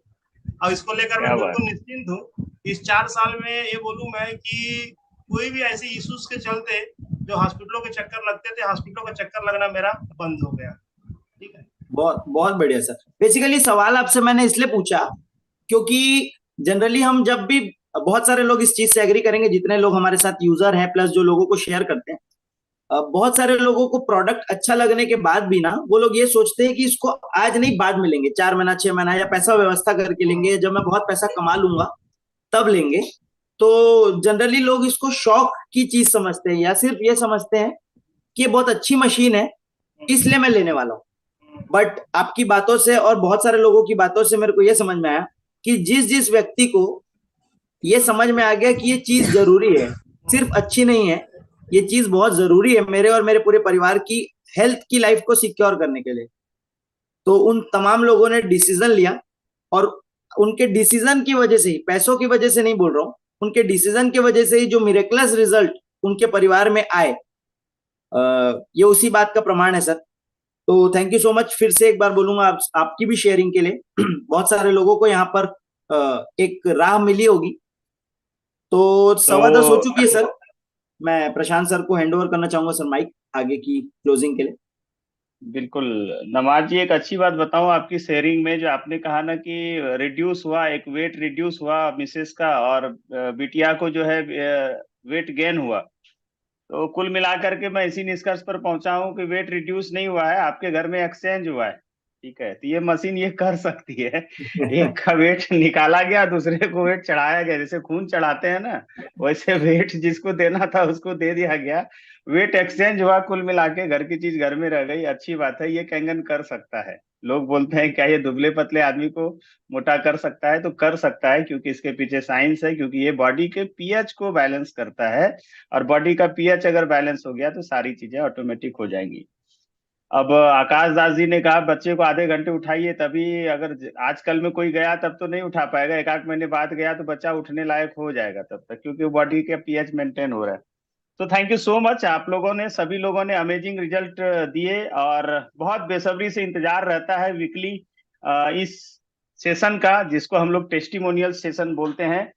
और इसको लेकर मैं बिल्कुल निश्चिंत हूँ। इस 4 साल में ये बोलूँ मैं कि कोई भी ऐसे इश्यूज के चलते जो हॉस्पिटलों के चक्कर लगते थे, हॉस्पिटलों का चक्कर लगना मेरा बंद हो गया। ठीक है, बहुत बहुत बढ़िया सर। बेसिकली सवाल आपसे मैंने इसलिए पूछा क्योंकि जनरली हम जब भी, बहुत सारे लोग इस चीज से एग्री करेंगे जितने लोग हमारे साथ यूजर हैं, प्लस जो लोगों को शेयर करते हैं, बहुत सारे लोगों को प्रोडक्ट अच्छा लगने के बाद भी ना वो लोग ये सोचते हैं कि इसको आज नहीं बाद में लेंगे, 4 महीना 6 महीना या पैसा व्यवस्था करके लेंगे, जब मैं बहुत पैसा कमा लूंगा तब लेंगे। तो जनरली लोग इसको शौक की चीज समझते हैं, या सिर्फ ये समझते हैं कि ये बहुत अच्छी मशीन है इसलिए मैं लेने वाला हूँ। बट आपकी बातों से और बहुत सारे लोगों की बातों से मेरे को ये समझ में आया कि जिस व्यक्ति को ये समझ में आ गया कि ये चीज जरूरी है, सिर्फ अच्छी नहीं है, ये चीज बहुत जरूरी है मेरे और मेरे पूरे परिवार की हेल्थ की लाइफ को सिक्योर करने के लिए, तो उन तमाम लोगों ने डिसीजन लिया। और उनके डिसीजन की वजह से ही, पैसों की वजह से नहीं बोल रहा हूँ, उनके डिसीजन की वजह से ही जो मिरेकलस रिजल्ट उनके परिवार में आए, ये उसी बात का प्रमाण है सर। तो थैंक यू सो मच। फिर से एक बार बोलूंगा आपकी भी शेयरिंग के लिए। बहुत सारे लोगों को यहाँ पर एक राह मिली होगी। तो 10:15 हो चुकी है सर। मैं प्रशांत सर को हैंड ओवर करना चाहूंगा सर माइक, आगे की क्लोजिंग के लिए। बिल्कुल। नवाज जी, एक अच्छी बात बताऊं आपकी शेयरिंग में, जो आपने कहा ना कि रिड्यूस हुआ, एक वेट रिड्यूस हुआ मिसेस का, और बिटिया को जो है वेट गेन हुआ। तो कुल मिलाकर के मैं इसी निष्कर्ष पर पहुंचा हूं कि वेट रिड्यूस नहीं हुआ है, आपके घर में एक्सचेंज हुआ है। ठीक है, तो ये मशीन ये कर सकती है। एक का वेट निकाला गया, दूसरे को वेट चढ़ाया गया, जैसे खून चढ़ाते हैं ना, वैसे वेट जिसको देना था उसको दे दिया गया। वेट एक्सचेंज हुआ, कुल मिला के घर की चीज घर में रह गई। अच्छी बात है, ये कैंगन कर सकता है। लोग बोलते हैं क्या ये दुबले पतले आदमी को मोटा कर सकता है? तो कर सकता है, क्योंकि इसके पीछे साइंस है, क्योंकि ये बॉडी के पीएच को बैलेंस करता है। और बॉडी का पीएच अगर बैलेंस हो गया तो सारी चीजें ऑटोमेटिक हो जाएंगी। अब आकाश दास जी ने कहा बच्चे को आधे घंटे उठाइए, तभी अगर आजकल में कोई गया तब तो नहीं उठा पाएगा, एक आध महीने बाद गया तो बच्चा उठने लायक हो जाएगा तब तक, क्योंकि बॉडी का पीएच मेंटेन हो रहा है। तो थैंक यू सो मच, आप लोगों ने, सभी लोगों ने अमेजिंग रिजल्ट दिए, और बहुत बेसब्री से इंतजार रहता है वीकली इस सेशन का, जिसको हम लोग टेस्टिमोनियल सेशन बोलते हैं।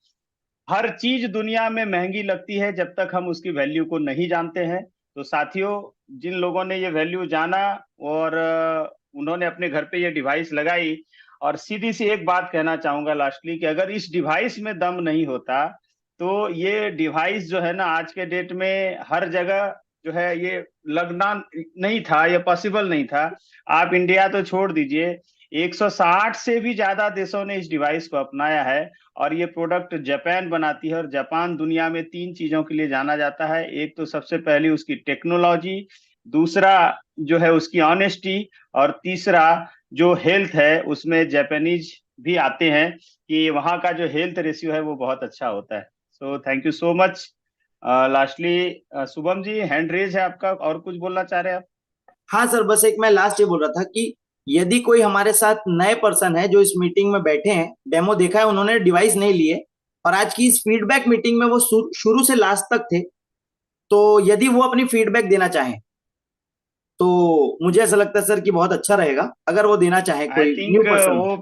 हर चीज दुनिया में महंगी लगती है जब तक हम उसकी वैल्यू को नहीं जानते हैं। तो साथियों, जिन लोगों ने ये वैल्यू जाना और उन्होंने अपने घर पे ये डिवाइस लगाई, और सीधी सी एक बात कहना चाहूंगा लास्टली, कि अगर इस डिवाइस में दम नहीं होता तो ये डिवाइस जो है ना, आज के डेट में हर जगह जो है ये लगना नहीं था, ये पॉसिबल नहीं था। आप इंडिया तो छोड़ दीजिए, 160 से भी ज्यादा देशों ने इस डिवाइस को अपनाया है। और ये प्रोडक्ट जापान बनाती है, और जापान दुनिया में 3 चीजों के लिए जाना जाता है। एक तो सबसे पहली उसकी टेक्नोलॉजी, दूसरा जो है उसकी ऑनेस्टी, और तीसरा जो हेल्थ है, उसमें जापानीज भी आते हैं कि वहाँ का जो हेल्थ रेशियो है वो बहुत अच्छा होता है। So thank you so much. Lastly Shubham ji, hand raise है आपका, और कुछ बोलना चाह रहे हैं आप? हाँ सर, बस एक मैं लास्ट ये बोल रहा था कि यदि कोई हमारे साथ नए पर्सन है जो इस मीटिंग में बैठे हैं, डेमो देखा है, उन्होंने डिवाइस नहीं लिए, और आज की इस फीडबैक मीटिंग में वो शुरू से लास्ट तक थे, तो यदि वो अपनी फीडबैक देना चाहें तो मुझे ऐसा लगता है सर कि बहुत अच्छा रहेगा अगर वो देना चाहे, आई कोई न्यू थिंक पर्सन। वो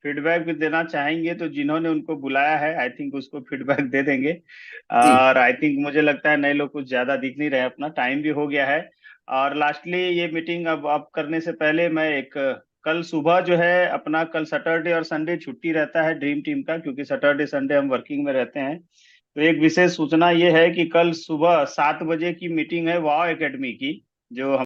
फीडबैक भी देना चाहेंगे, तो जिन्होंने उनको बुलाया है आई थिंक उसको फीडबैक दे देंगे। जी और आई थिंक मुझे लगता है नए लोग कुछ ज्यादा दिख नहीं रहे, अपना टाइम भी हो गया है। और लास्टली ये मीटिंग अब करने से पहले मैं एक, कल सुबह जो है अपना, कल सैटरडे और संडे छुट्टी रहता है ड्रीम टीम का, क्योंकि सैटरडे संडे हम वर्किंग में रहते हैं। तो एक विशेष सूचना ये है कि कल सुबह 7 बजे की मीटिंग है वाव एकेडमी की, जो